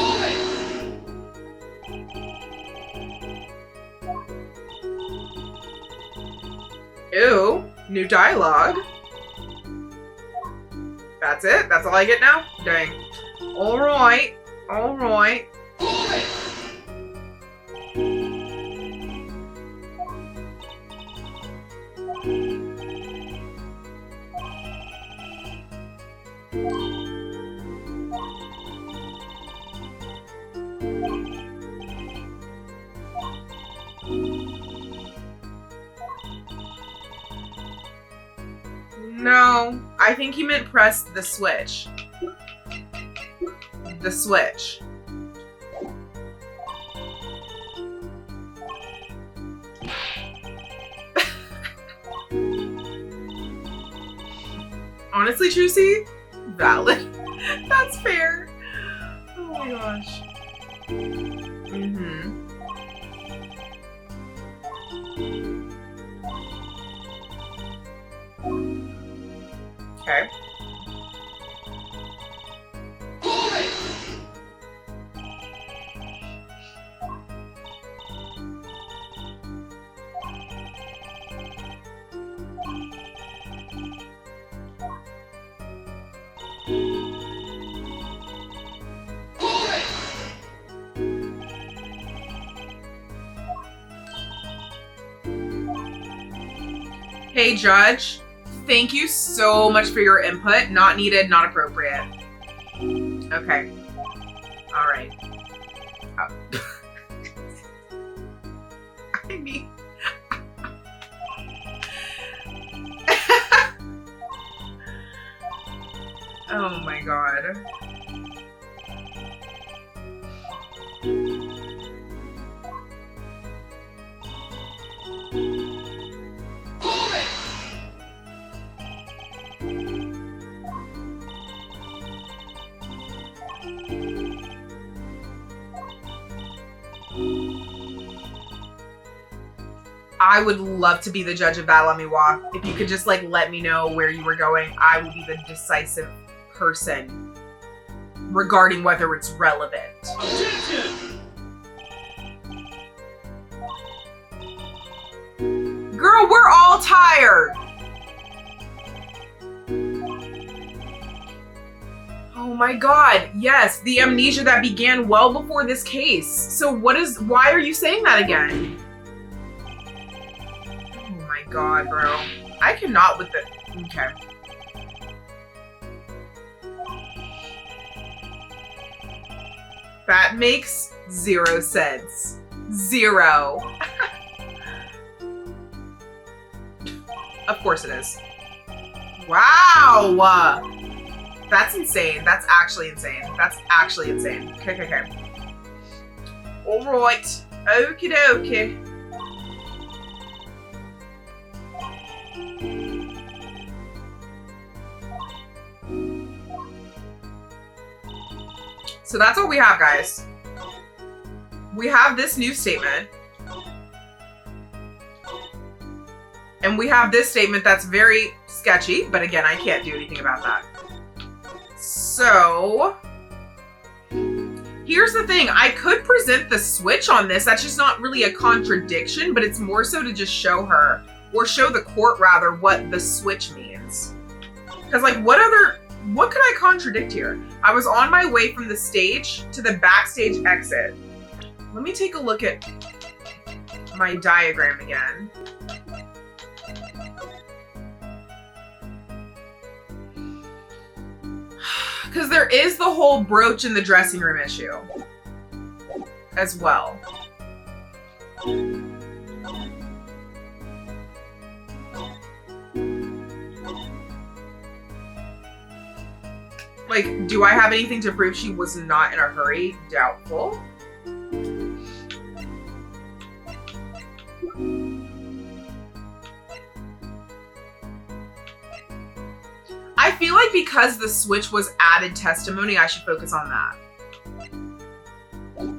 Ew, new dialogue. That's it? That's all I get now? Dang. Alright, alright. No, I think he meant press the switch. The switch. Honestly, Trucy, valid. That's fair. Oh my gosh. Mm-hmm. Okay. Hey, Judge. Thank you so much for your input. Not needed, not appropriate. Okay. All right. Oh. I mean... oh my god. I would love to be the judge of that, Lamiroir. If you could just like let me know where you were going, I would be the decisive person regarding whether it's relevant. Girl, we're all tired. Oh my god, yes, the amnesia that began well before this case. So why are you saying that again? Oh my god, bro. I cannot with the, okay. That makes 0 sense. 0. Of course it is. Wow! That's insane. That's actually insane. That's actually insane. Okay, okay, okay. Alright. Okie dokie. So that's all we have, guys. We have this new statement. And we have this statement that's very sketchy, but again, I can't do anything about that. So, here's the thing. I could present the switch on this. That's just not really a contradiction, but it's more so to just show her, or show the court rather, what the switch means. Because like, what could I contradict here? I was on my way from the stage to the backstage exit. Let me take a look at my diagram again. Because there is the whole brooch in the dressing room issue as well. Like, do I have anything to prove she was not in a hurry? Doubtful. I feel like because the switch was added testimony, I should focus on that.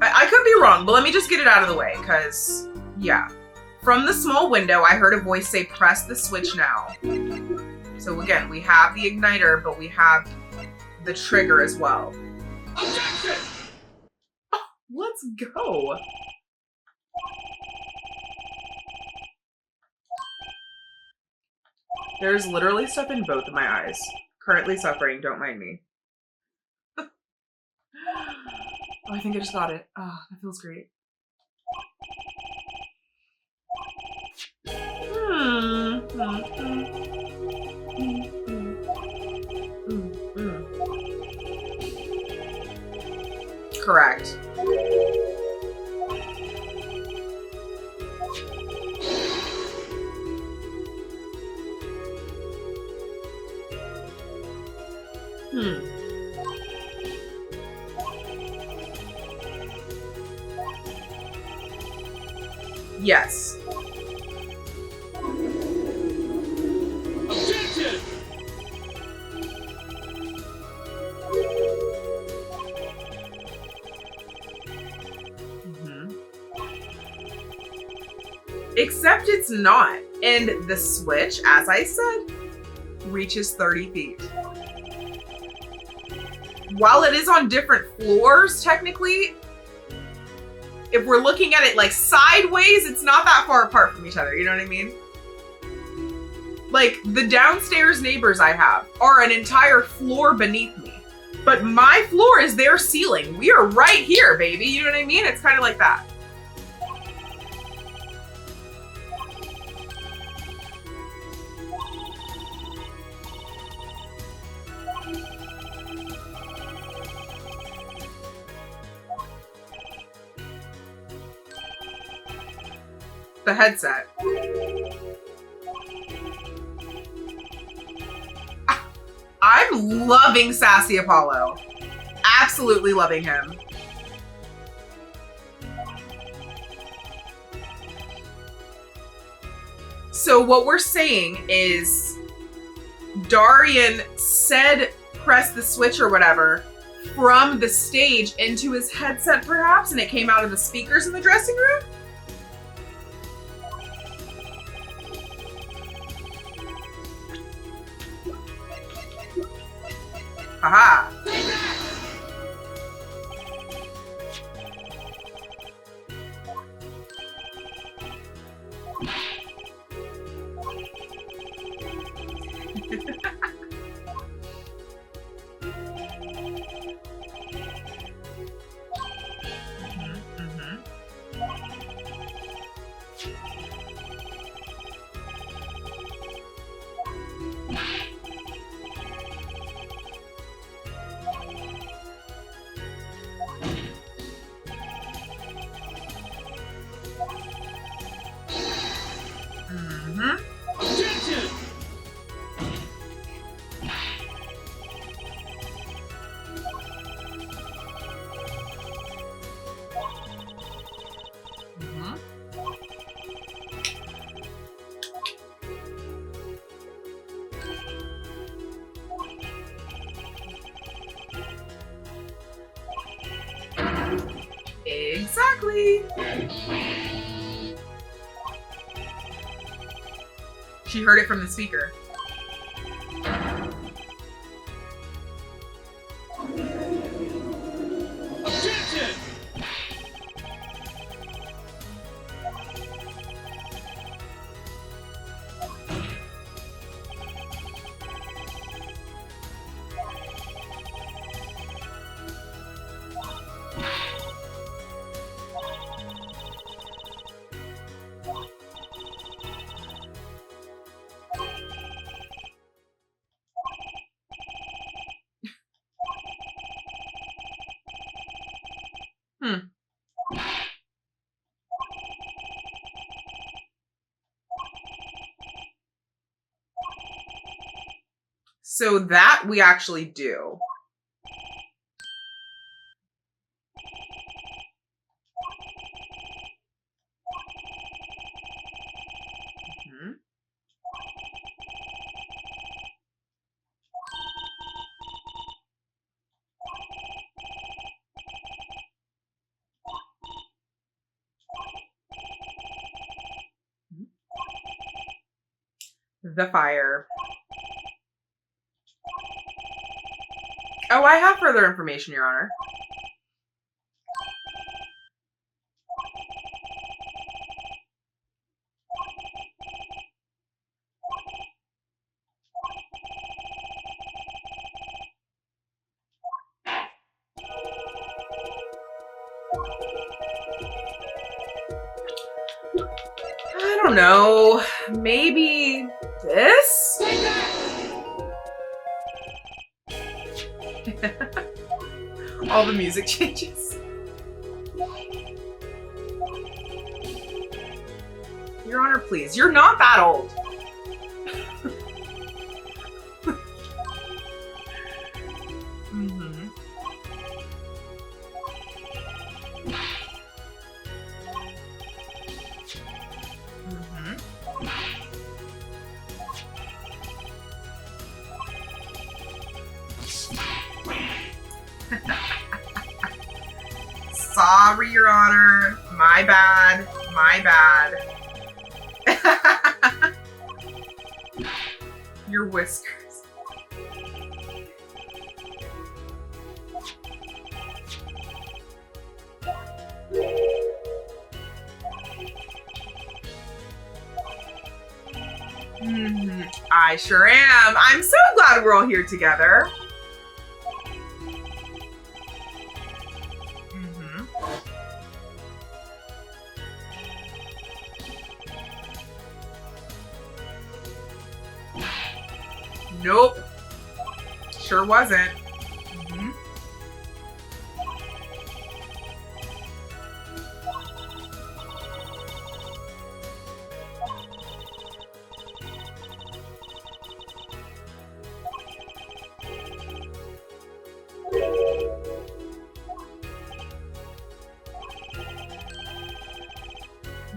I could be wrong, but let me just get it out of the way, because, yeah. From the small window, I heard a voice say, press the switch now. So again, we have the igniter, but we have the trigger as well. Objection! Oh, let's go. There's literally stuff in both of my eyes. Currently suffering, don't mind me. Oh, I think I just got it. Oh, that feels great. Correct. Yes. Objection! Except it's not. And the switch, as I said, reaches 30 feet. While it is on different floors, technically, if we're looking at it like sideways, it's not that far apart from each other. You know what I mean? Like, the downstairs neighbors I have are an entire floor beneath me. But my floor is their ceiling. We are right here, baby. You know what I mean? It's kind of like that. The headset. I'm loving Sassy Apollo. Absolutely loving him. So what we're saying is Darian said press the switch or whatever from the stage into his headset perhaps, and it came out of the speakers in the dressing room? Haha. Objection! Exactly. She heard it from the speaker. Objection! Hmm. So that we actually do. Mm-hmm. The fire. Oh, I have further information, Your Honor. I don't know. Maybe this? All the music changes. Your Honor, please. You're not that old. Mm-hmm. Mm-hmm. Sorry, Your Honor. My bad. My bad. Your whiskers. Mm-hmm. I sure am. I'm so glad we're all here together. Mm-hmm. Nope. Sure wasn't. Mm-hmm.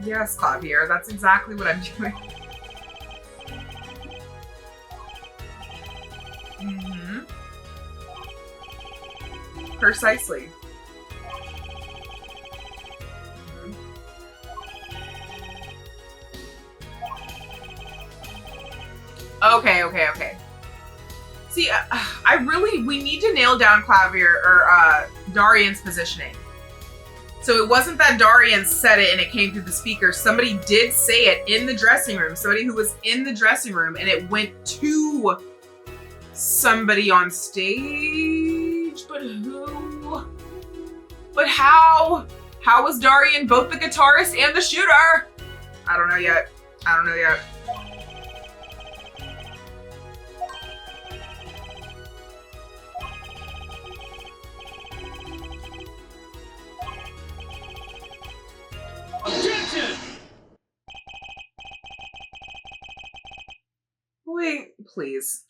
Yes, Clavier, that's exactly what I'm doing. Mm-hmm. Precisely. Mm-hmm. Okay. See, we need to nail down Clavier or Darian's positioning. So it wasn't that Darian said it and it came through the speaker. Somebody did say it in the dressing room. Somebody who was in the dressing room, and it went to somebody on stage. But who? But how? How was Darian both the guitarist and the shooter? I don't know yet. Objection! Wait, please.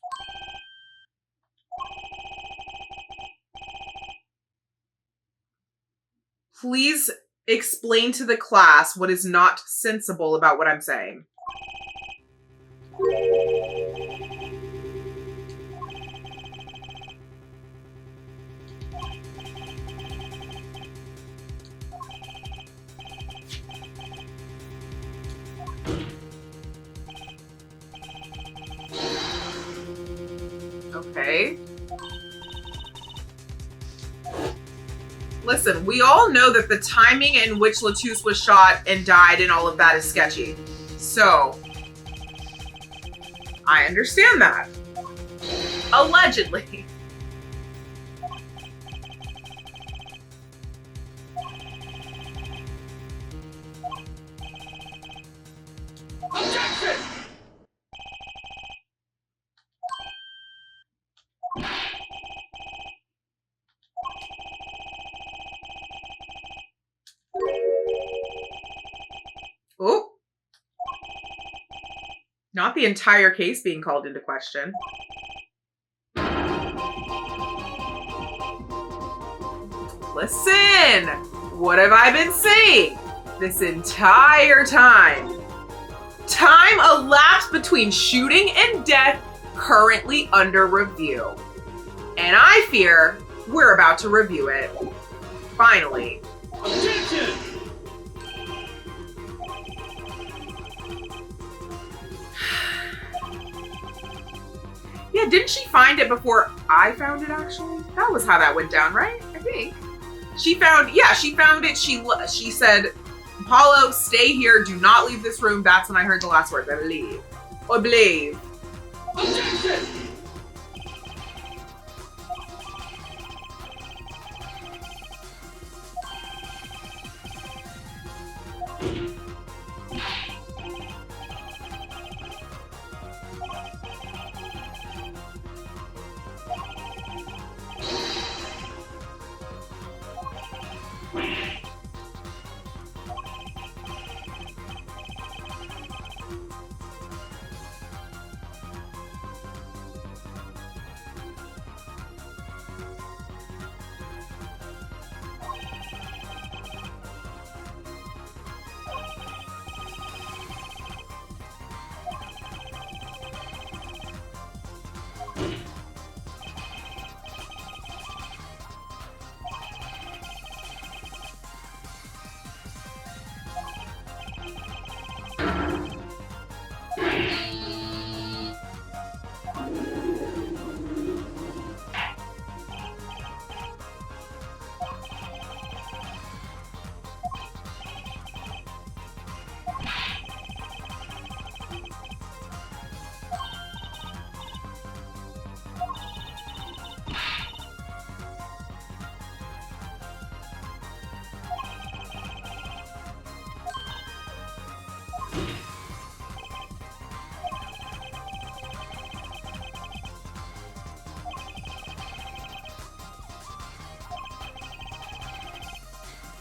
Please explain to the class what is not sensible about what I'm saying. Okay. Listen, we all know that the timing in which LeTouse was shot and died and all of that is sketchy. So, I understand that. Allegedly. Objection! Not the entire case being called into question. Listen, what have I been saying this entire time? Time elapsed between shooting and death currently under review. And I fear we're about to review it. Finally. Objection! Yeah, didn't she find it before I found it, actually? That was how that went down, right? I think. She found it. She said, Apollo, stay here. Do not leave this room. That's when I heard the last words, I believe. I believe. Objection!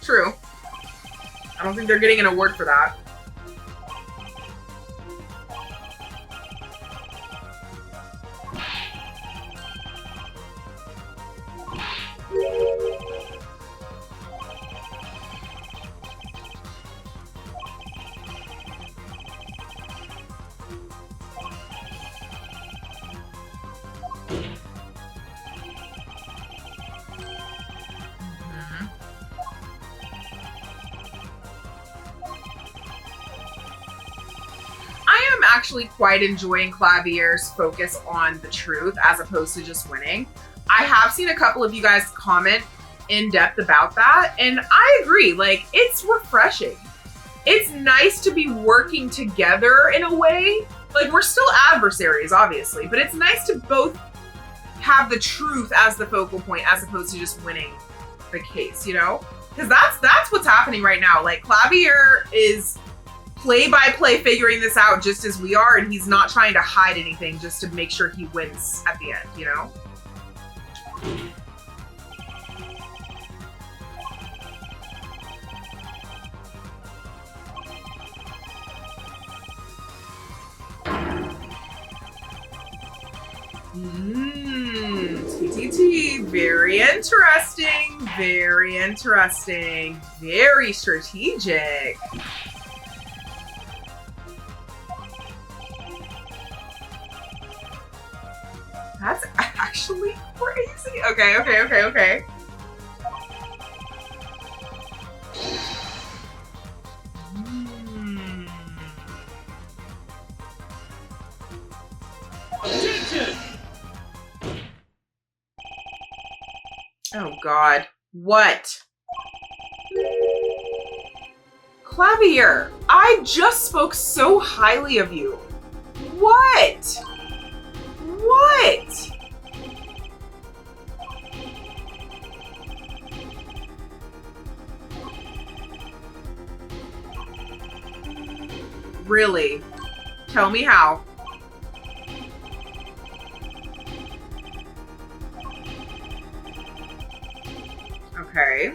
True. I don't think they're getting an award for that. Actually quite enjoying Clavier's focus on the truth as opposed to just winning. I have seen a couple of you guys comment in depth about that, and I agree. Like, it's refreshing. It's nice to be working together in a way. Like, we're still adversaries, obviously, but it's nice to both have the truth as the focal point as opposed to just winning the case, you know? Because that's what's happening right now. Like, Clavier is play-by-play figuring this out just as we are, and he's not trying to hide anything just to make sure he wins at the end, you know? TTT, very interesting, very interesting, very strategic. That's actually crazy. Okay. Objection! Oh God, what? Clavier, I just spoke so highly of you. What? What? Really? Tell me how. Okay.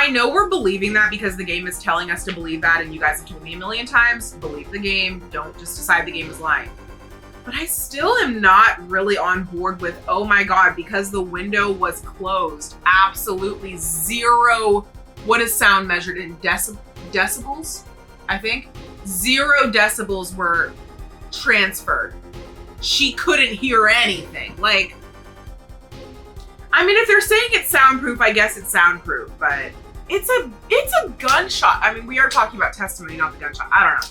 I know we're believing that because the game is telling us to believe that, and you guys have told me a million times, believe the game, don't just decide the game is lying. But I still am not really on board with, oh my God, because the window was closed, absolutely zero, what is sound measured in decibels, I think? 0 decibels were transferred. She couldn't hear anything. Like, I mean, if they're saying it's soundproof, I guess it's soundproof, but it's a gunshot. I mean, we are talking about testimony, not the gunshot. I don't know.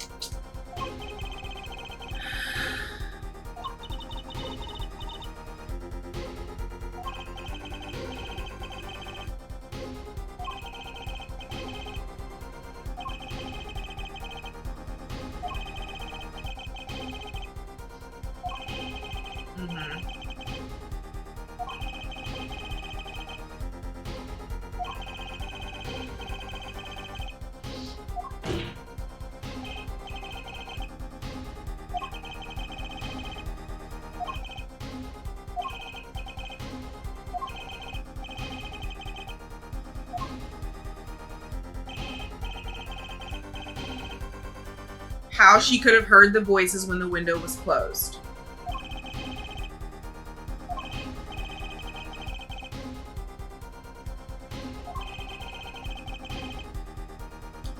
How she could have heard the voices when the window was closed.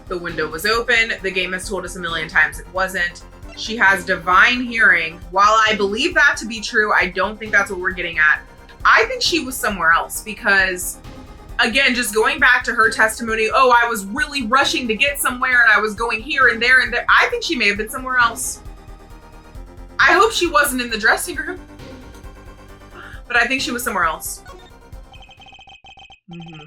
The window was open. The game has told us a million times it wasn't. She has divine hearing. While I believe that to be true, I don't think that's what we're getting at. I think she was somewhere else because, again, just going back to her testimony, oh, I was really rushing to get somewhere and I was going here and there and there. I think she may have been somewhere else. I hope she wasn't in the dressing room, but I think she was somewhere else. Mm-hmm.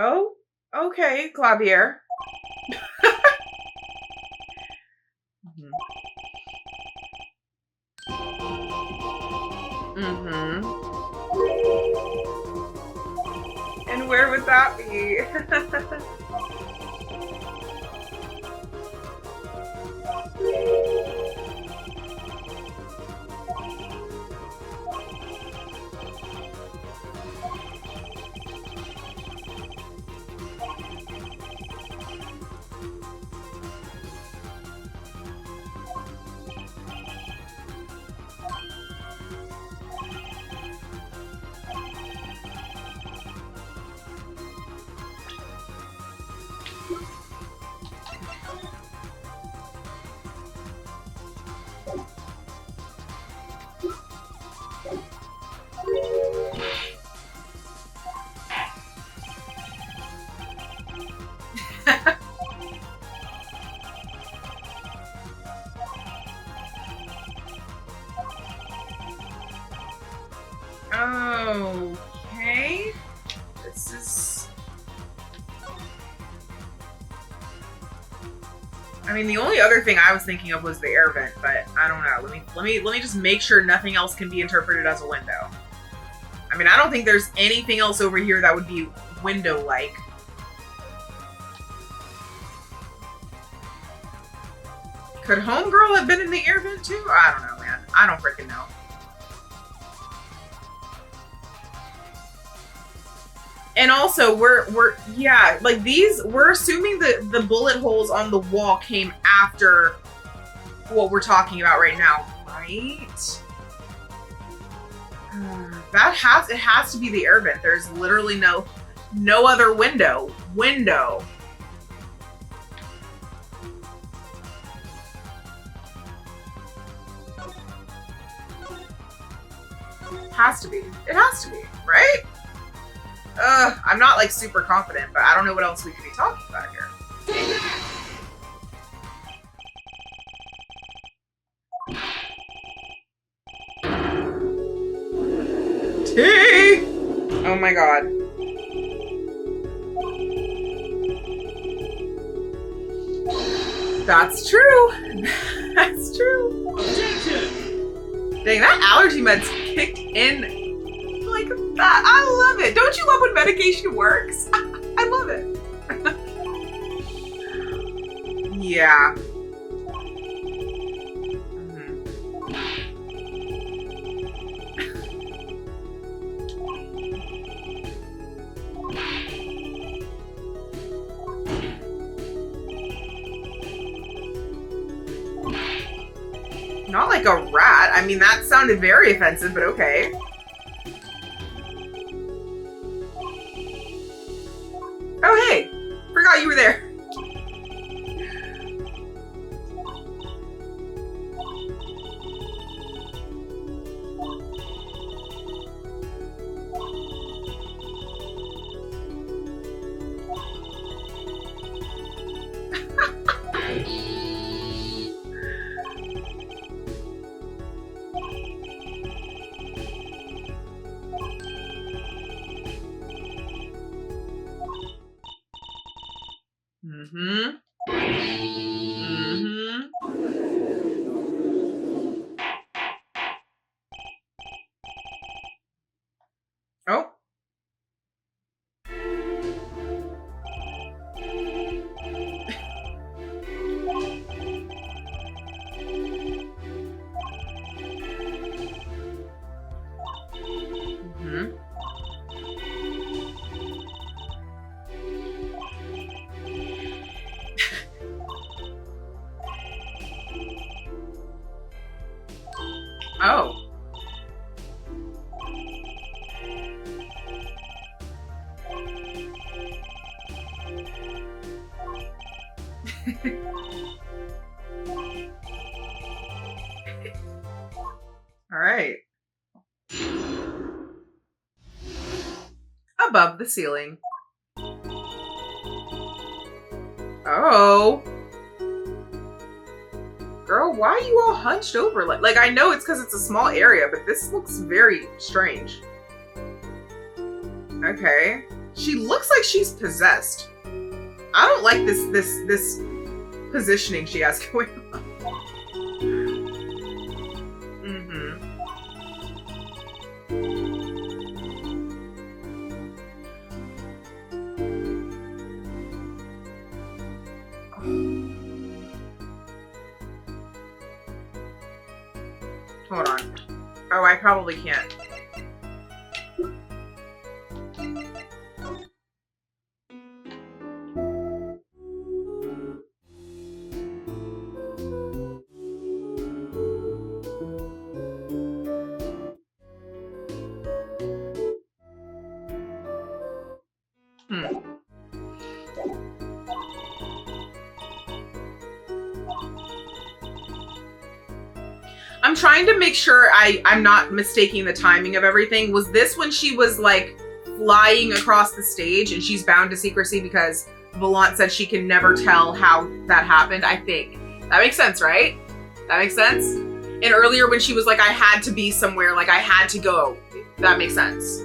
Oh, okay, Clavier. Mm-hmm. Mm-hmm. And where would that be? Okay. This is... I mean, the only other thing I was thinking of was the air vent, but I don't know. Let me just make sure nothing else can be interpreted as a window. I mean, I don't think there's anything else over here that would be window-like. Could Homegirl have been in the air vent too? I don't know, man. I don't freaking know. And also, yeah, like these, we're assuming that the bullet holes on the wall came after what we're talking about right now, right? It has to be the air vent. There's literally no other window. Has to be. It has to be, right? I'm not like super confident, but I don't know what else we could be talking about here. Tea! Oh my god. That's true. That's true. Objection! Dang, that allergy med's kicked in like that. I love it. Don't you love when medication works? I love it. Yeah. Not like a rat. I mean, that sounded very offensive, but okay. Oh, hey. Forgot you were there. Mm-hmm. Mm-hmm. Oh. Mm-hmm. Oh. All right. Above the ceiling. Oh. Girl, why are you all hunched over? Like I know it's because it's a small area, but this looks very strange. Okay. She looks like she's possessed. I don't like this positioning she has going on. Hold on. Oh, I probably can't. I'm trying to make sure I'm not mistaking the timing of everything. Was this when she was like flying across the stage and she's bound to secrecy because Volant said she can never tell how that happened? I think. That makes sense, right? That makes sense? And earlier when she was like, I had to be somewhere, like I had to go. That makes sense.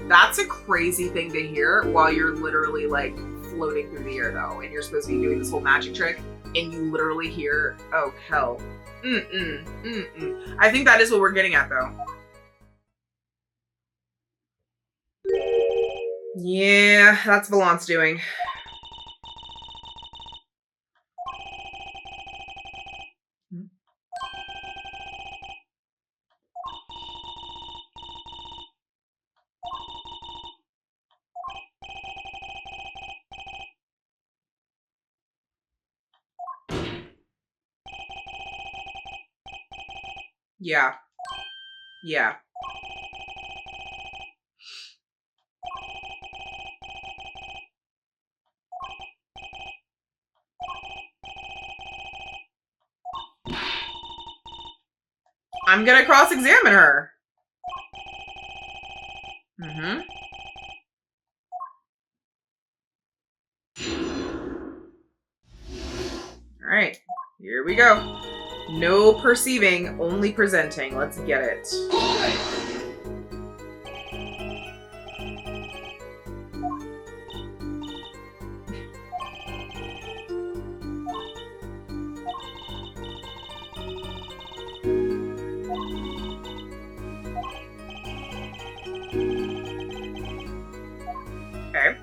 That's a crazy thing to hear while you're literally like floating through the air though. And you're supposed to be doing this whole magic trick and you literally hear, oh hell. I think that is what we're getting at though. Yeah, that's Volant's doing. Yeah. Yeah. I'm gonna cross-examine her. All right, here we go. No perceiving, only presenting. Let's get it. Okay.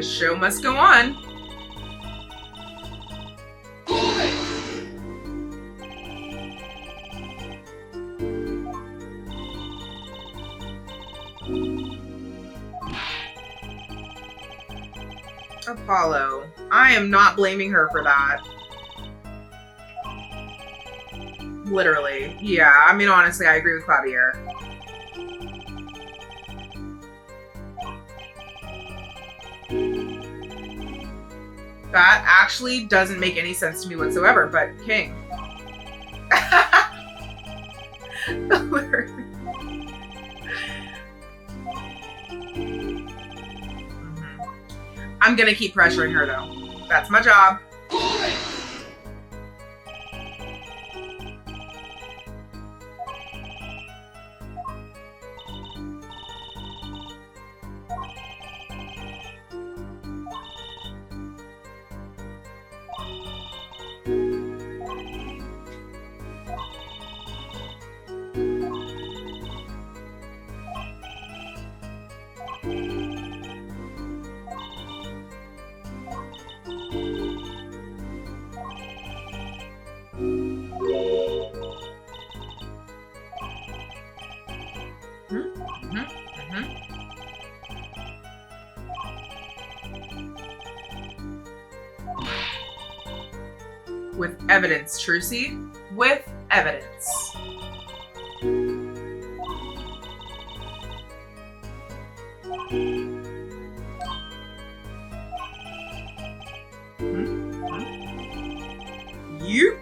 The show must go on. Apollo. I am not blaming her for that. Literally. Yeah, I mean, honestly, I agree with Clavier. That actually doesn't make any sense to me whatsoever, but King. Literally. I'm gonna keep pressuring her though. That's my job. With evidence, Trucy. With evidence. You.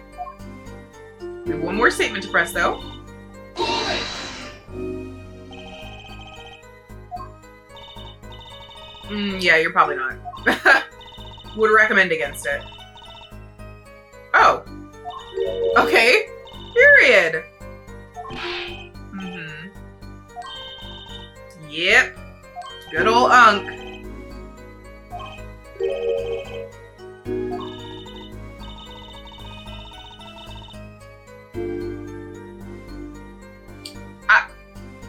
We have one more statement to press, though. Yeah, you're probably not. Would recommend against it. Oh. Okay. Period. Yep. Good old Unk.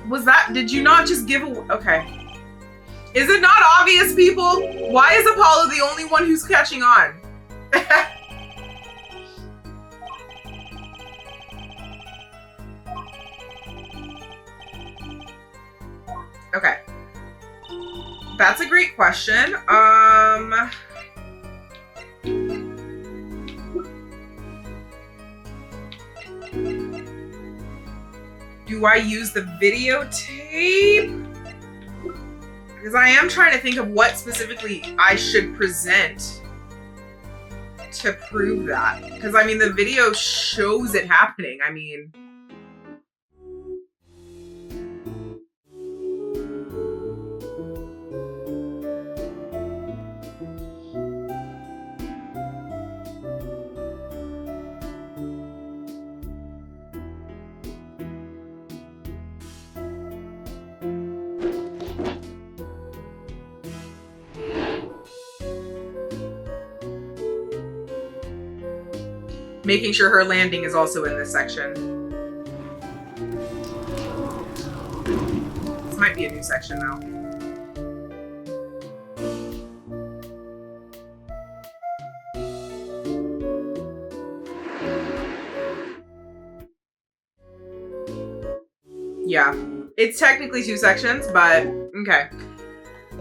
Was that, did you not just give a, okay. Is it not obvious, people? Why is Apollo the only one who's catching on? Okay. That's a great question. Do I use the videotape? Because I am trying to think of what specifically I should present to prove that. Because, I mean, the video shows it happening. I mean... Making sure her landing is also in this section. This might be a new section though. Yeah, it's technically two sections, but okay.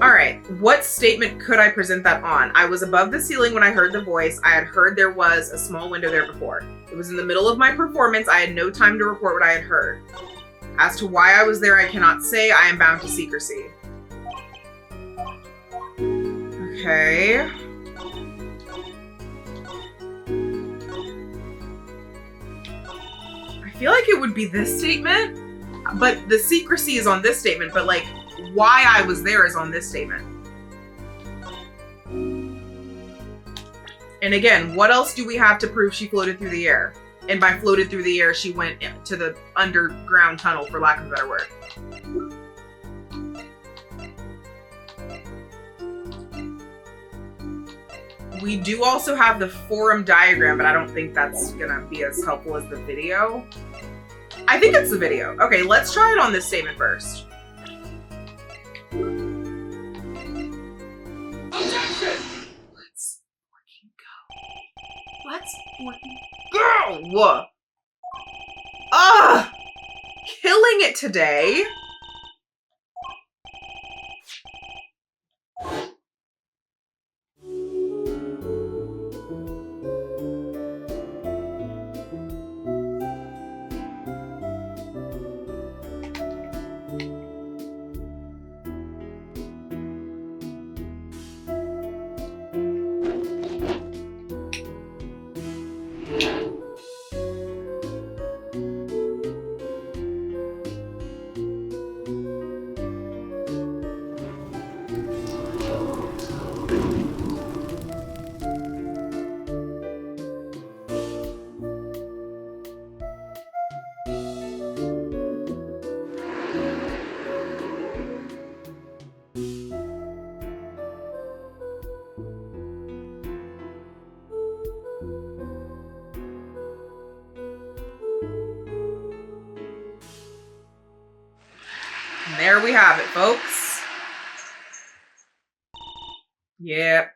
All right, what statement could I present that on? I was above the ceiling when I heard the voice. I had heard there was a small window there before. It was in the middle of my performance. I had no time to report what I had heard. As to why I was there, I cannot say. I am bound to secrecy. Okay. I feel like it would be this statement, but the secrecy is on this statement, but like, why I was there is on this statement. And again, what else do we have to prove she floated through the air? And by floated through the air, she went to the underground tunnel, for lack of a better word. We do also have the forum diagram, but I don't think that's gonna be as helpful as the video. I think it's the video. Okay, let's try it on this statement first. Okay. Go! Ugh! Killing it today. There we have it, folks. Yep.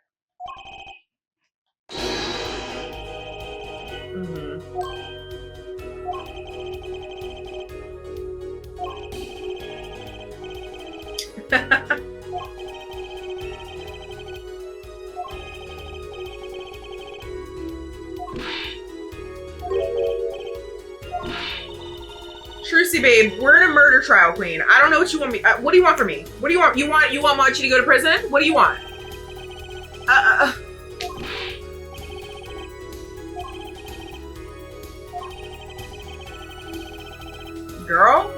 Trucy, babe, we're in a murder trial, queen. I don't know what you want me. What do you want from me? What do you want? You want Machi to go to prison? What do you want? Girl,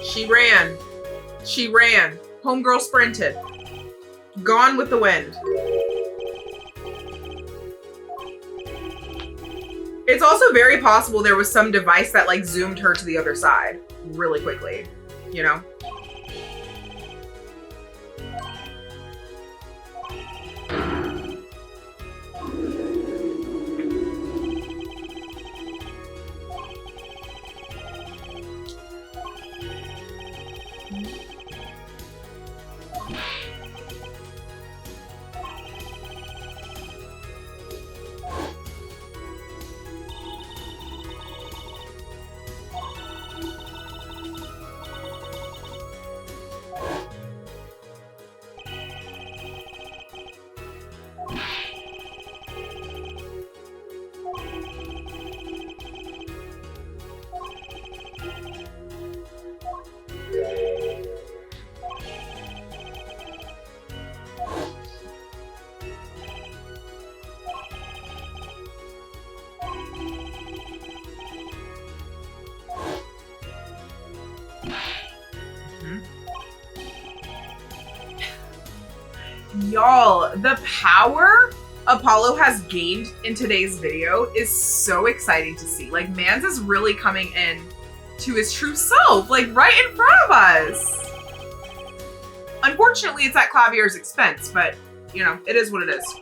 she ran. She ran. Homegirl sprinted. Gone with the wind. It's also very possible there was some device that like zoomed her to the other side really quickly, you know? Y'all, the power Apollo has gained in today's video is so exciting to see. Like, Mans is really coming in to his true self, like right in front of us. Unfortunately, it's at Clavier's expense, but you know, it is what it is.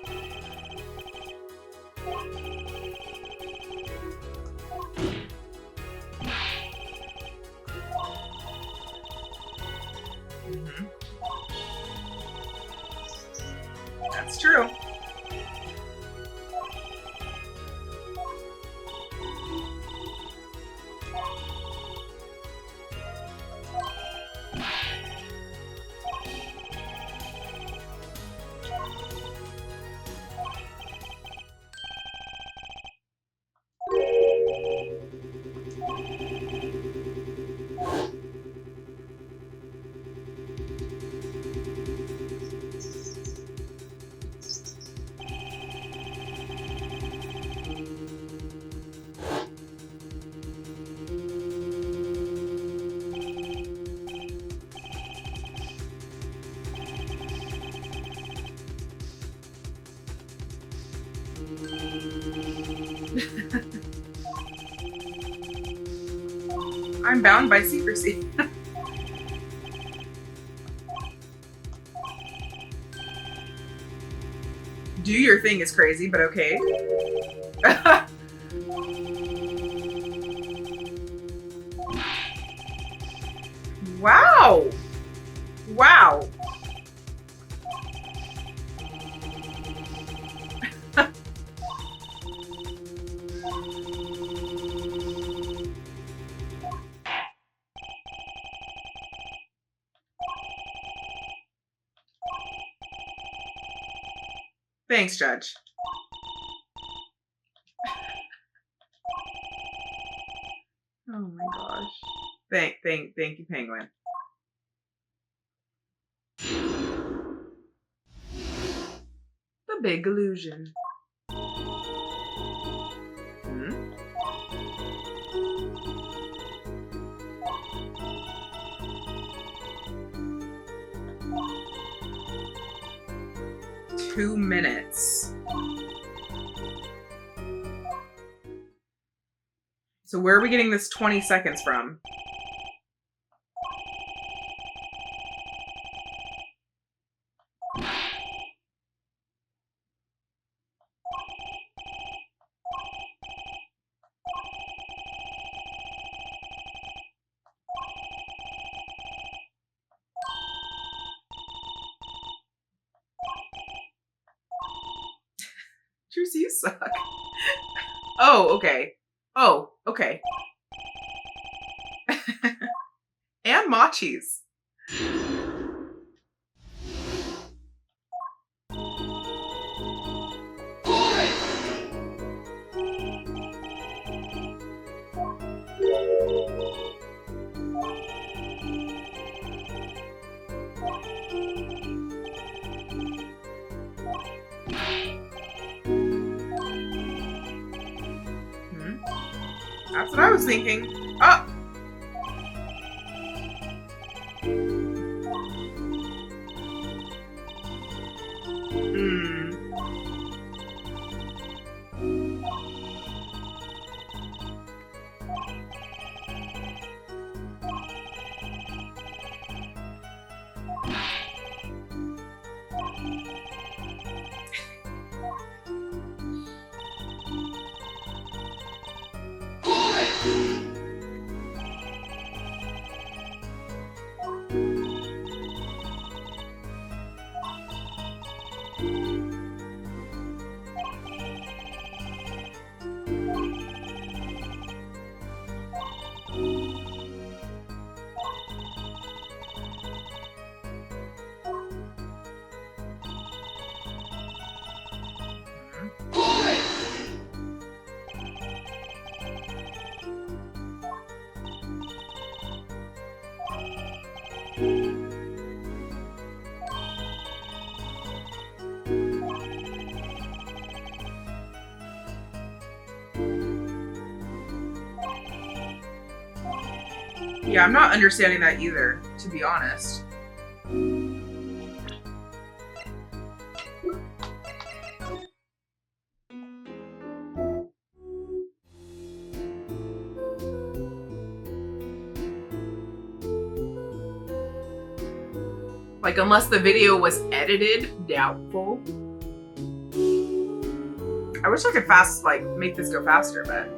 That's true. I'm bound by secrecy. Do your thing is crazy, but okay. Wow. Wow. Thanks, Judge. Oh my gosh. Thank you, Penguin. The big illusion. Hmm? 2 minutes. So where are we getting this 20 seconds from? Truce, you suck. Oh, okay. Oh, okay. And Machi's. That's what I was thinking. Oh! Yeah, I'm not understanding that either, to be honest. Like, unless the video was edited, doubtful. I wish I could make this go faster, but...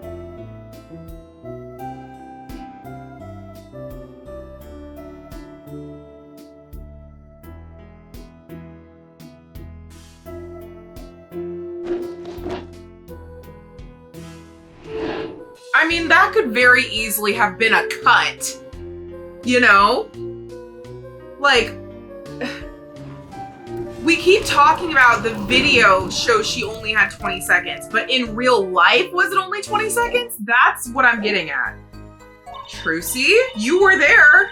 I mean, that could very easily have been a cut, you know? Like, we keep talking about the video shows she only had 20 seconds, but in real life, was it only 20 seconds? That's what I'm getting at. Trucy, you were there.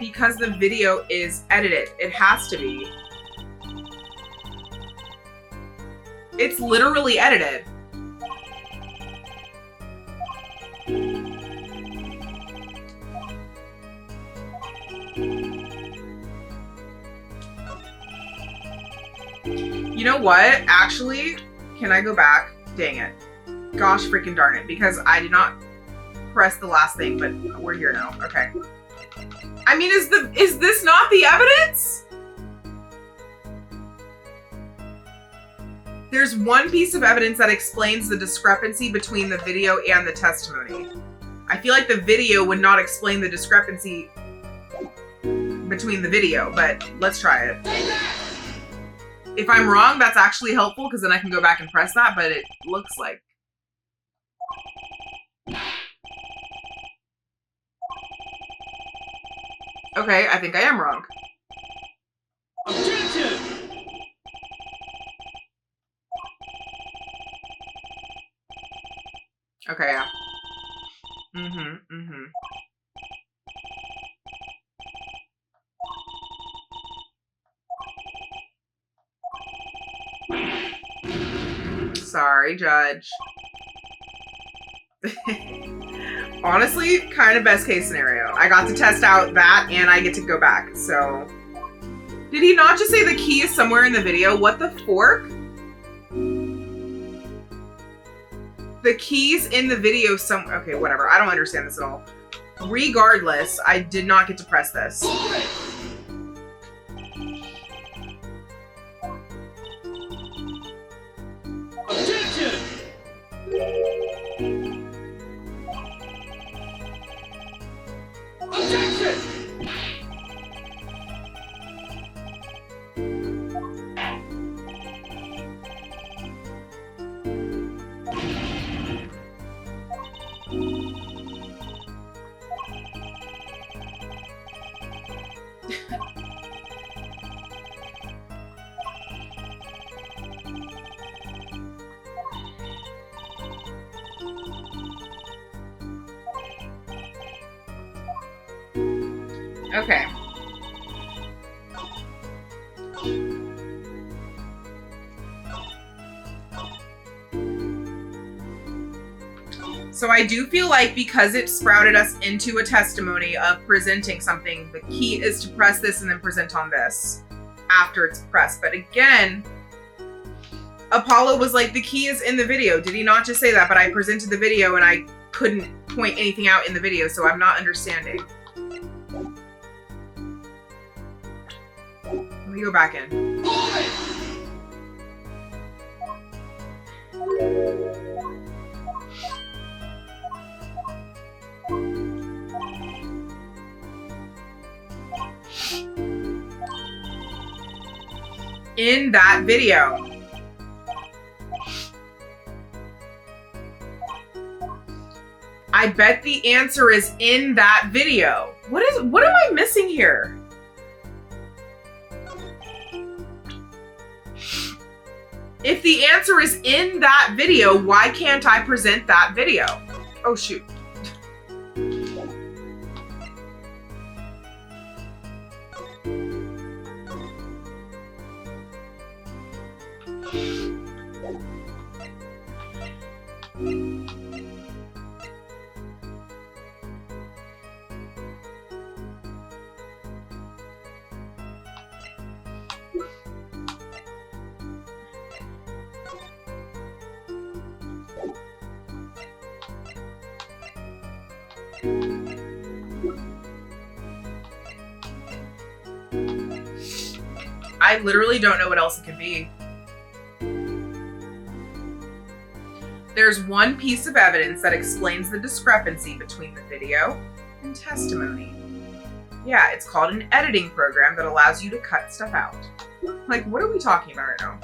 Because the video is edited. It has to be. It's literally edited. You know what? Actually, can I go back? Dang it. Gosh freaking darn it. Because I did not press the last thing, but we're here now. Okay. I mean, is this not the evidence? There's one piece of evidence that explains the discrepancy between the video and the testimony. I feel like the video would not explain the discrepancy between the video, but let's try it. If I'm wrong, that's actually helpful because then I can go back and press that, but it looks like. Okay, I think I am wrong. Objection! Okay, yeah. Sorry, Judge. Honestly, kind of best case scenario. I got to test out that and I get to go back, so. Did he not just say the key is somewhere in the video? What the fork? The key's in the video okay, whatever. I don't understand this at all. Regardless, I did not get to press this. Objection! Objection! Okay. So I do feel like because it sprouted us into a testimony of presenting something, the key is to press this and then present on this after it's pressed. But again, Apollo was like, the key is in the video. Did he not just say that? But I presented the video and I couldn't point anything out in the video, so I'm not understanding. Let me go back in. In that video. I bet the answer is in that video. What am I missing here? If the answer is in that video, why can't I present that video? Oh, shoot. I literally don't know what else it could be. There's one piece of evidence that explains the discrepancy between the video and testimony. Yeah, it's called an editing program that allows you to cut stuff out. Like, what are we talking about right now?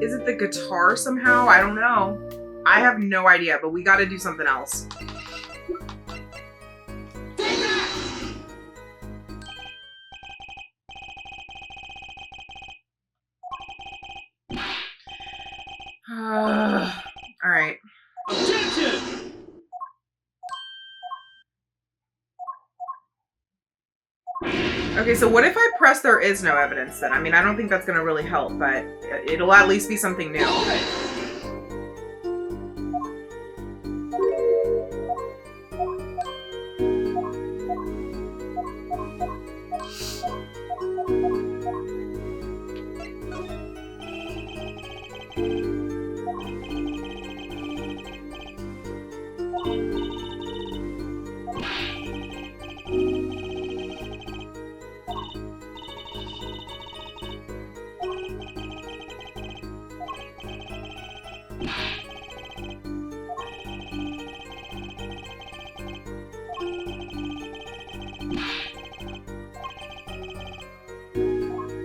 Is it the guitar somehow? I don't know. I have no idea, but we gotta do something else. All right. Objection! Okay, so what if I press there is no evidence then? I mean, I don't think that's gonna really help, but it'll at least be something new.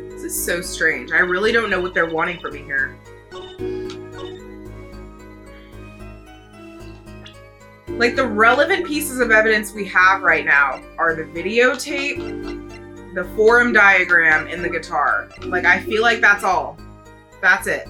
This is so strange. I really don't know what they're wanting from me here. Like, the relevant pieces of evidence we have right now are the videotape, the forum diagram, and the guitar. Like, I feel like that's all. That's it.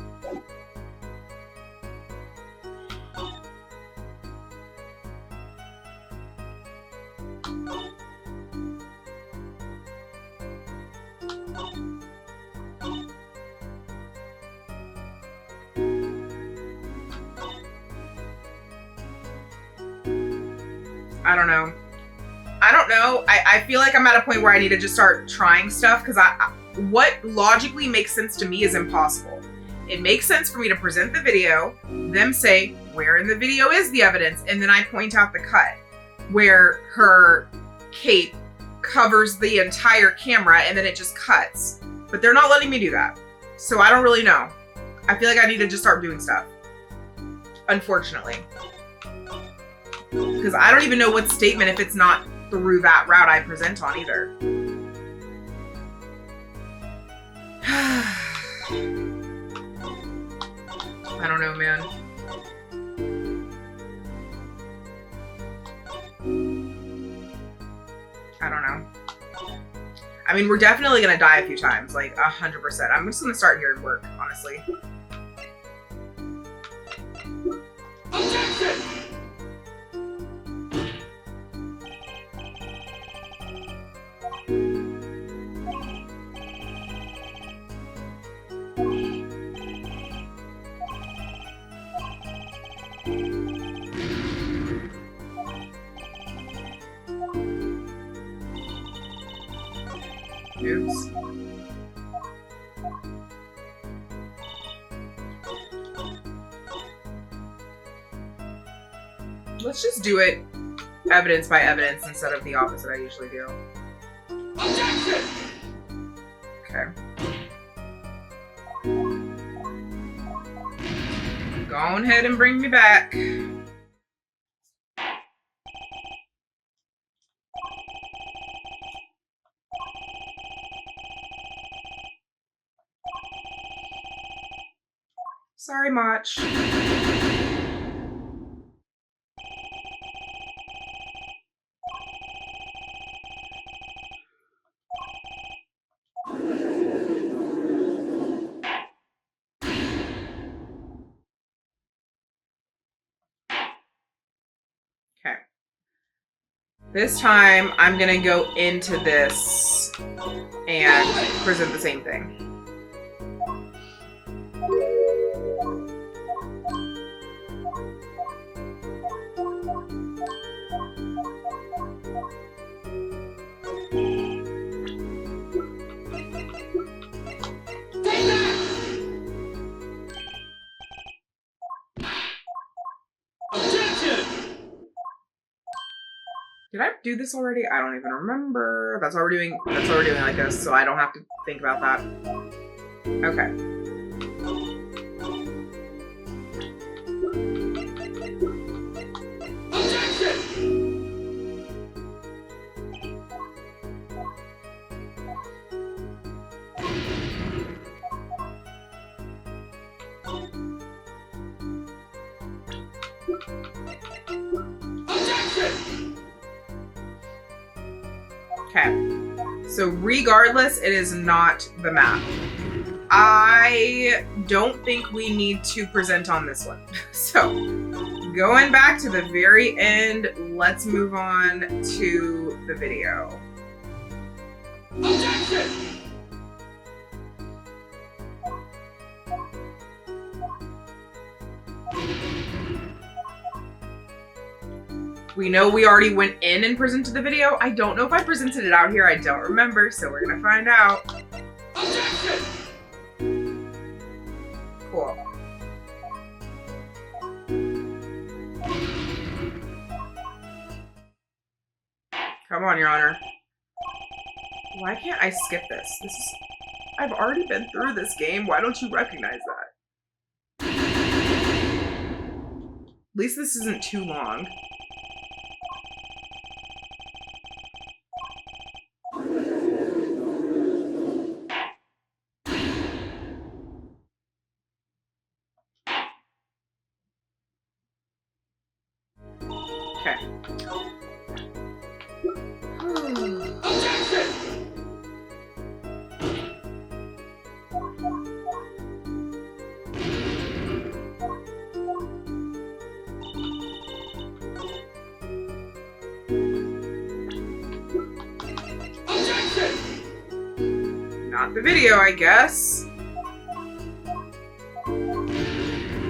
I don't know. I feel like I'm at a point where I need to just start trying stuff because what logically makes sense to me is impossible. It makes sense for me to present the video, them say, where in the video is the evidence? And then I point out the cut where her cape covers the entire camera and then it just cuts. But they're not letting me do that. So I don't really know. I feel like I need to just start doing stuff. Unfortunately. Because I don't even know what statement if it's not through that route I present on either. I don't know, man. I don't know. I mean, we're definitely gonna die a few times, like 100%. I'm just gonna start here and work, honestly. Objection! Oops. Let's just do it evidence by evidence instead of the opposite I usually do. Objection! Okay. Go on ahead and bring me back. Sorry, Mach. Okay. This time, I'm gonna go into this and present the same thing. Did I do this already? I don't even remember. That's why we're doing like this, so I don't have to think about that. Okay. Okay, so regardless, it is not the map. I don't think we need to present on this one. So, going back to the very end, let's move on to the video. Objection! We know we already went in and presented the video. I don't know if I presented it out here. I don't remember, so we're gonna find out. Objection! Cool. Come on, Your Honor. Why can't I skip this? I've already been through this game. Why don't you recognize that? At least this isn't too long. Okay. Objection! Objection! Not the video, I guess.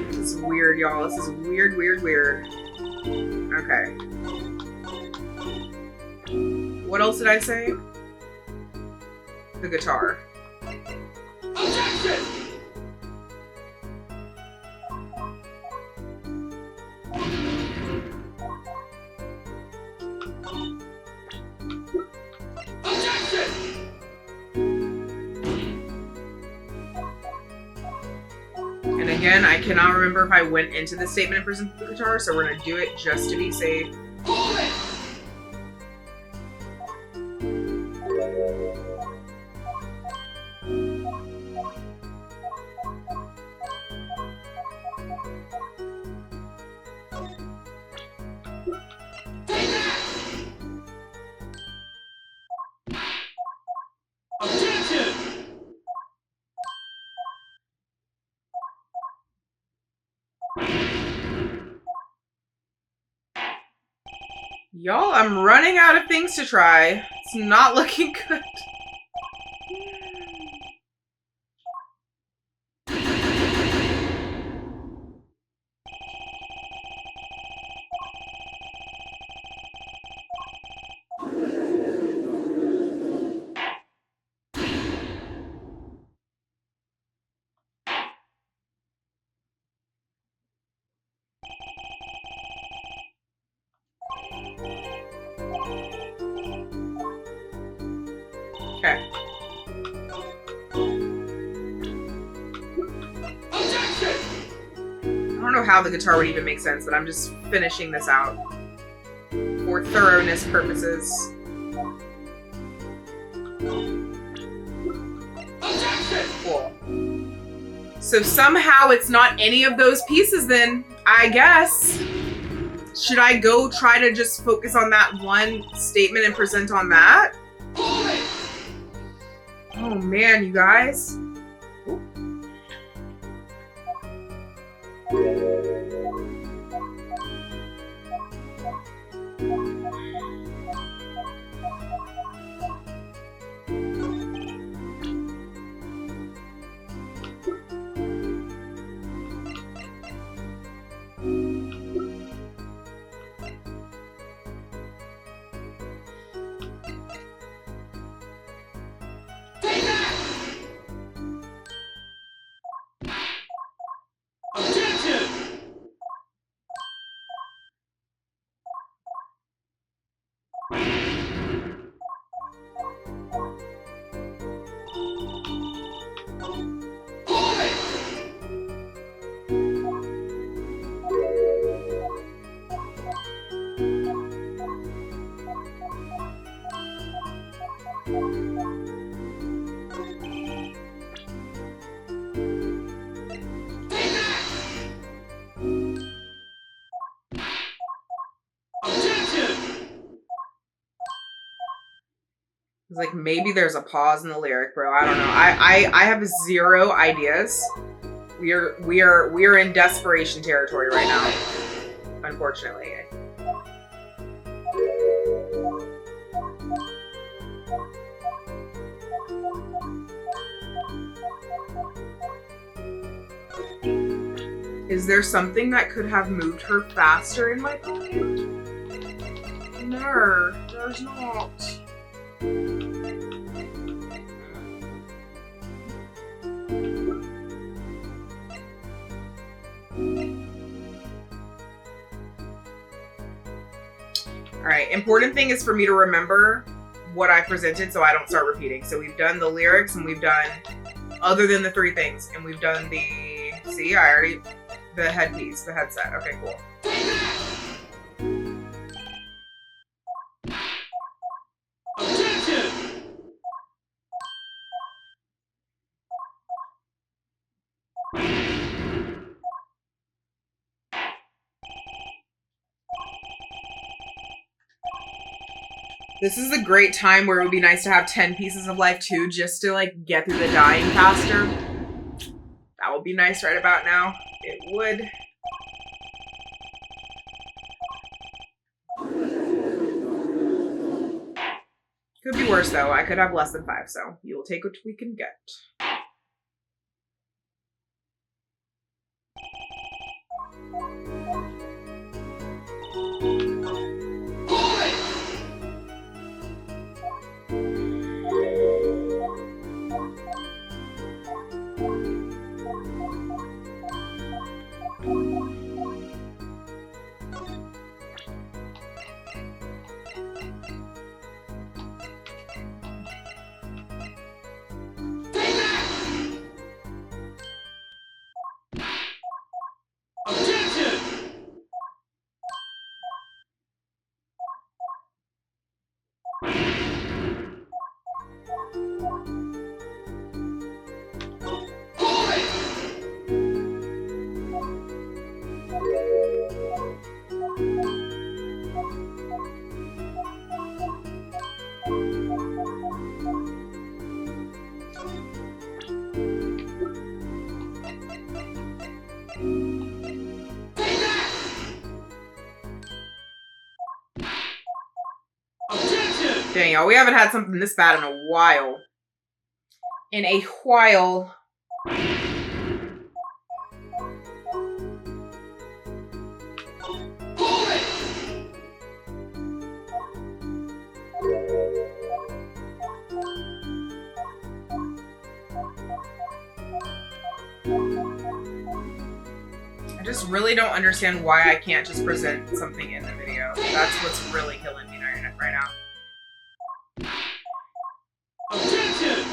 This is weird, y'all. This is weird, weird, weird. Okay. What else did I say? The guitar. Objection! Objection! And again, I cannot remember if I went into the statement and presented the guitar, so we're gonna do it just to be safe. Hold it! Take that! Objection! Y'all, I'm running out of things to try. It's not looking good. Okay. Objection! I don't know how the guitar would even make sense, but I'm just finishing this out for thoroughness purposes. Objection! Cool. So somehow it's not any of those pieces then, I guess. Should I go try to just focus on that one statement and present on that? Hold it! Oh man, you guys. Take that! Objection! Hold it! Take that! Objection! It's like maybe there's a pause in the lyric, bro. I don't know. I have zero ideas. We are in desperation territory right now. Unfortunately. Is there something that could have moved her faster in my pocket? No, there's not. All right, important thing is for me to remember what I presented so I don't start repeating. So we've done the lyrics and we've done, other than the three things, and we've done the, see, I already, the headpiece, the headset. Okay, cool. Objection! This is a great time where it would be nice to have 10 pieces of life too, just to like get through the dying faster. That would be nice right about now. It would. Could be worse though. I could have less than 5, so you'll take what we can get. Objection! Hold it! Take that! Objection! Dang, y'all, we haven't had something this bad in a while. In a while. Hold it! I just really don't understand why I can't just present something in the video. That's what's really killing me right now. Objection!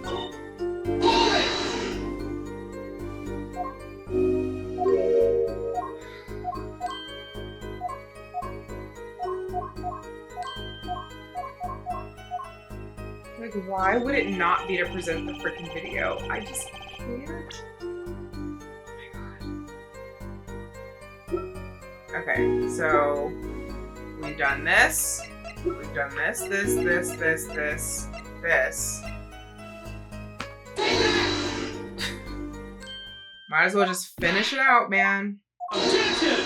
Hold it! Like, why would it not be to present the freaking video? I just can't. Okay, so we've done this. We've done this. Might as well just finish it out, man. Objection!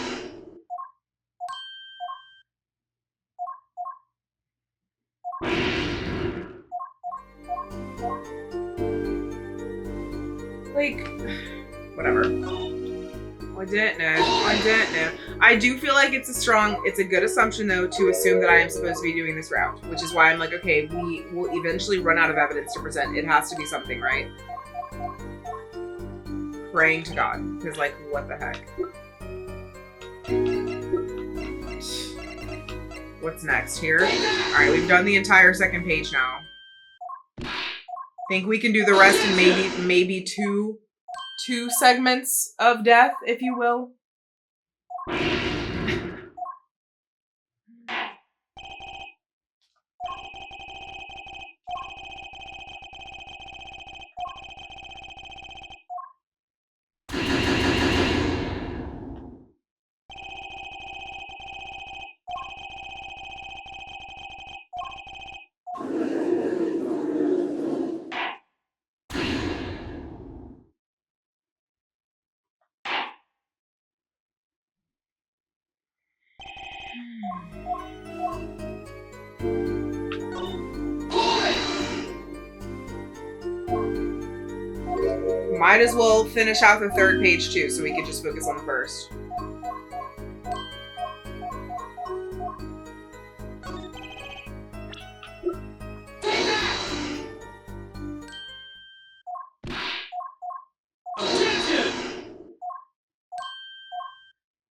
Like, whatever. I didn't know. I do feel like it's a good assumption though to assume that I am supposed to be doing this route, which is why I'm like, okay, we will eventually run out of evidence to present. It has to be something, right? Praying to God, because like, what the heck? What's next here? All right, we've done the entire second page now. Think we can do the rest in maybe two segments of death, if you will. Might as well finish out the third page too, so we can just focus on the first. Attention!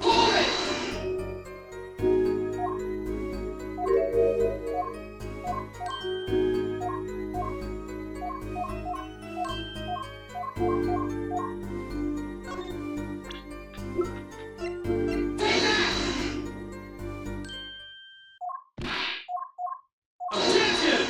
Hold it! Attention!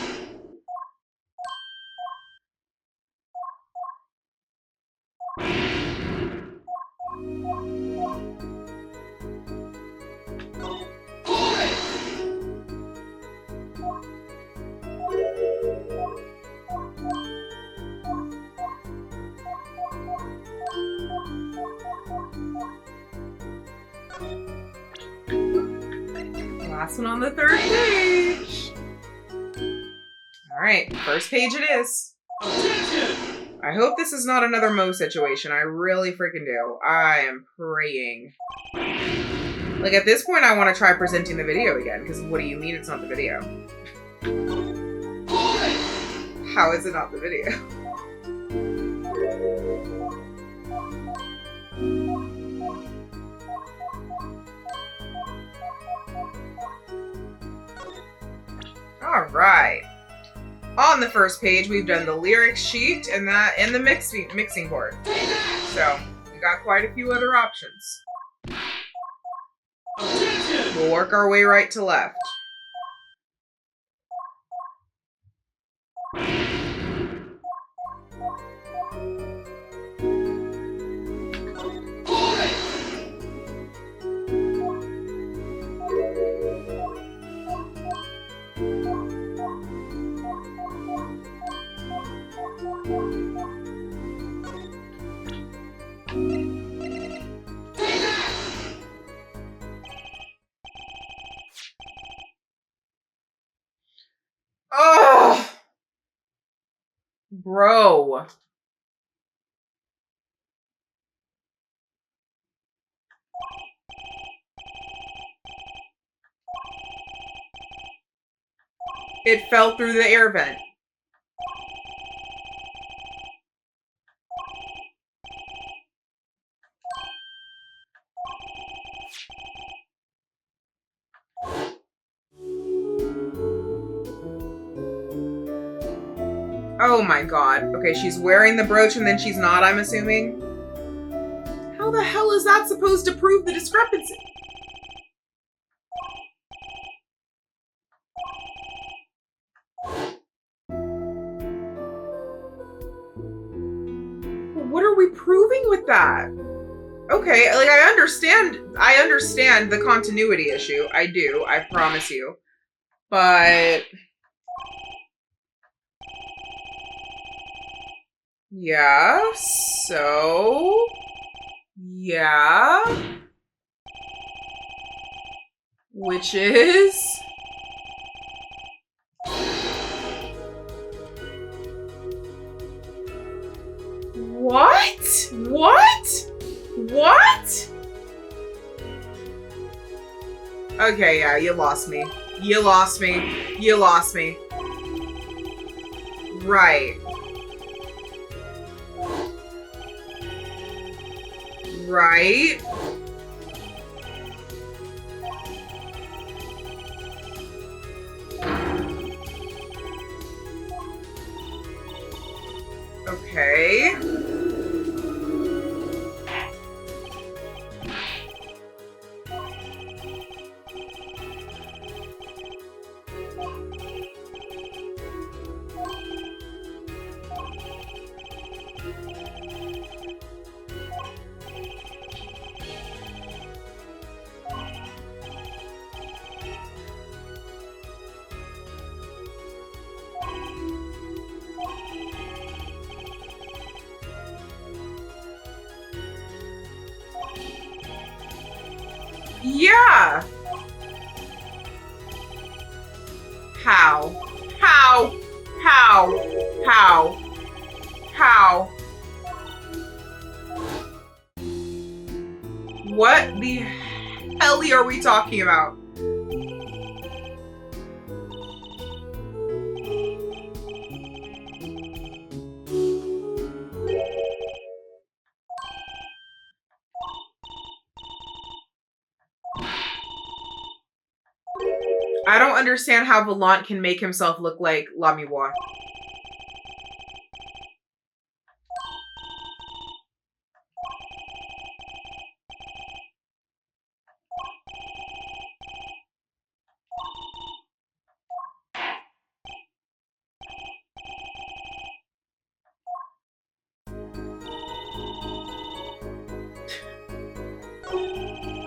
Hold it! Last one on the third page. All right, first page it is. Attention! I hope this is not another Mo situation. I really freaking do. I am praying. Like, at this point, I want to try presenting the video again, because what do you mean it's not the video? Hold it! How is it not the video? All right. On the first page, we've done the lyric sheet and the mixing board. So we got quite a few other options. Attention! We'll work our way right to left. Hold it! Oh, bro. It fell through the air vent. Oh my god. Okay, she's wearing the brooch and then she's not, I'm assuming. How the hell is that supposed to prove the discrepancy? What are we proving with that? Okay, like I understand the continuity issue. I do, I promise you. But yeah, so yeah. Which is what? What? What? Okay, yeah, you lost me. You lost me. You lost me. Right. Right. Okay. Yeah. How? How? How? How? How? What the hell are we talking about? I don't understand how Volant can make himself look like Lamiroir.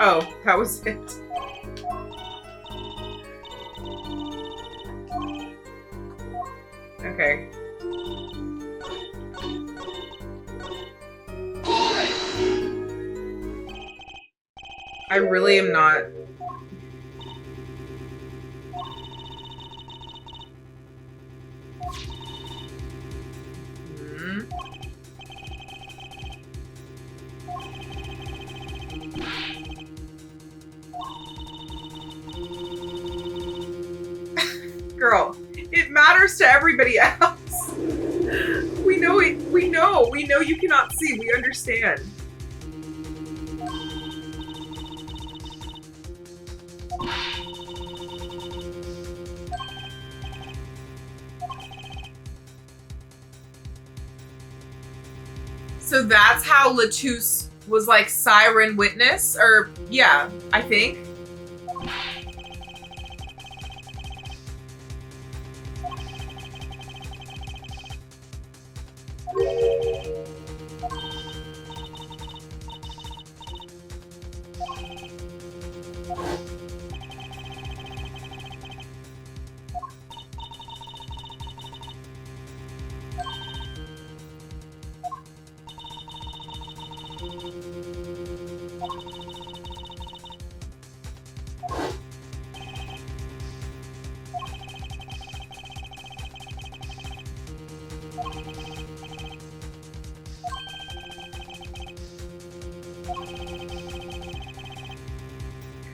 Oh, that was it. Okay. I really am not. Girl, it matters to everybody else. We know it. We know you cannot see. We understand. So that's how LeTouse was like Siren Witness, or yeah, I think.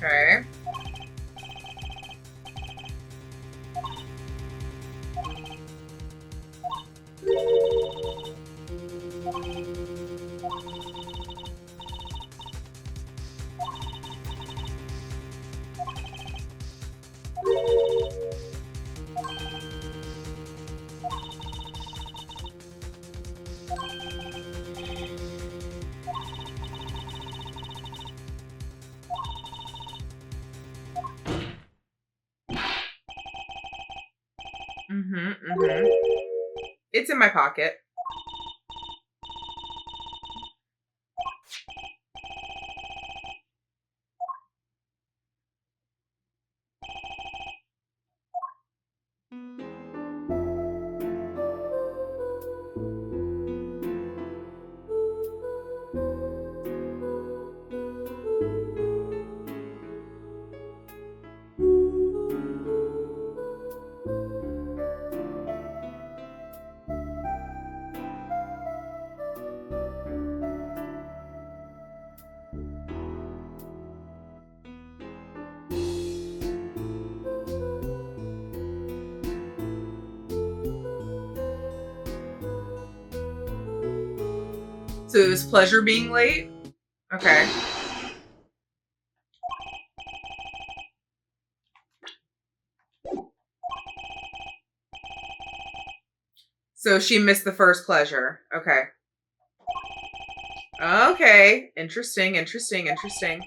Okay. It's in my pocket. So it was pleasure being late? Okay. So she missed the first pleasure. Okay. Okay. Interesting, interesting, interesting.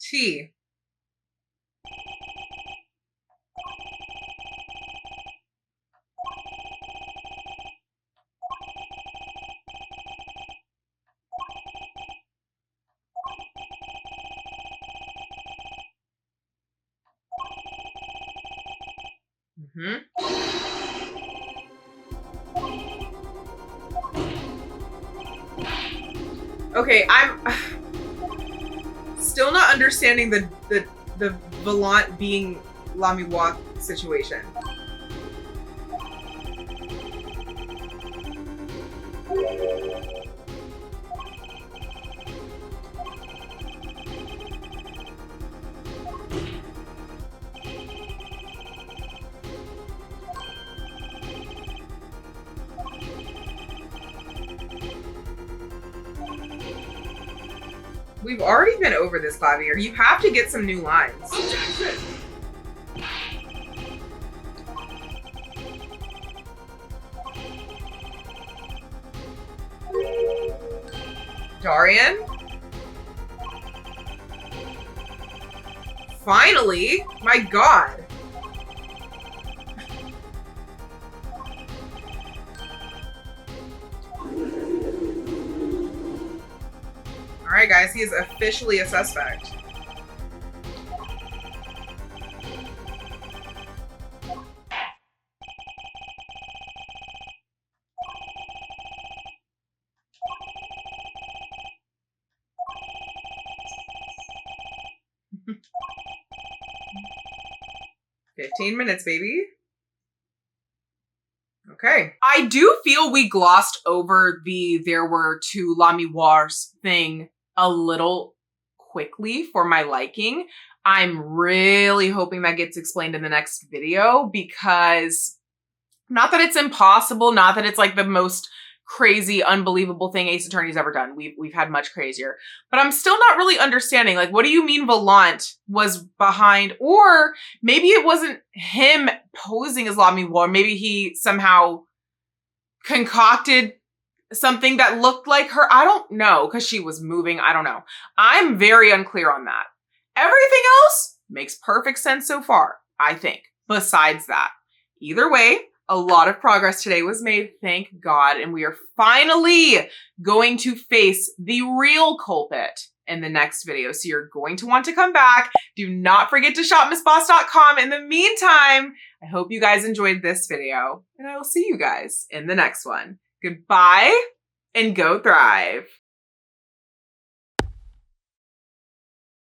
Tea. Okay, I'm still not understanding the Volant being Lamiroir situation. We've already been over this, Clavier. You have to get some new lines. Objection! Darian? Finally? My God. All right, guys, he is officially a suspect. "15 minutes, baby." Okay. I do feel we glossed over there were two Lamiroirs thing a little quickly for my liking. I'm really hoping that gets explained in the next video, because not that it's impossible, not that it's like the most crazy, unbelievable thing Ace Attorney's ever done. We've had much crazier. But I'm still not really understanding, like, what do you mean Volant was behind? Or maybe it wasn't him posing as Lamiroir. Maybe he somehow concocted something that looked like her. I don't know, because she was moving. I don't know. I'm very unclear on that. Everything else makes perfect sense so far, I think, besides that. Either way, a lot of progress today was made, thank God, and we are finally going to face the real culprit in the next video. So you're going to want to come back. Do not forget to shop MissBoss.com. In the meantime, I hope you guys enjoyed this video, and I will see you guys in the next one. Goodbye and go thrive.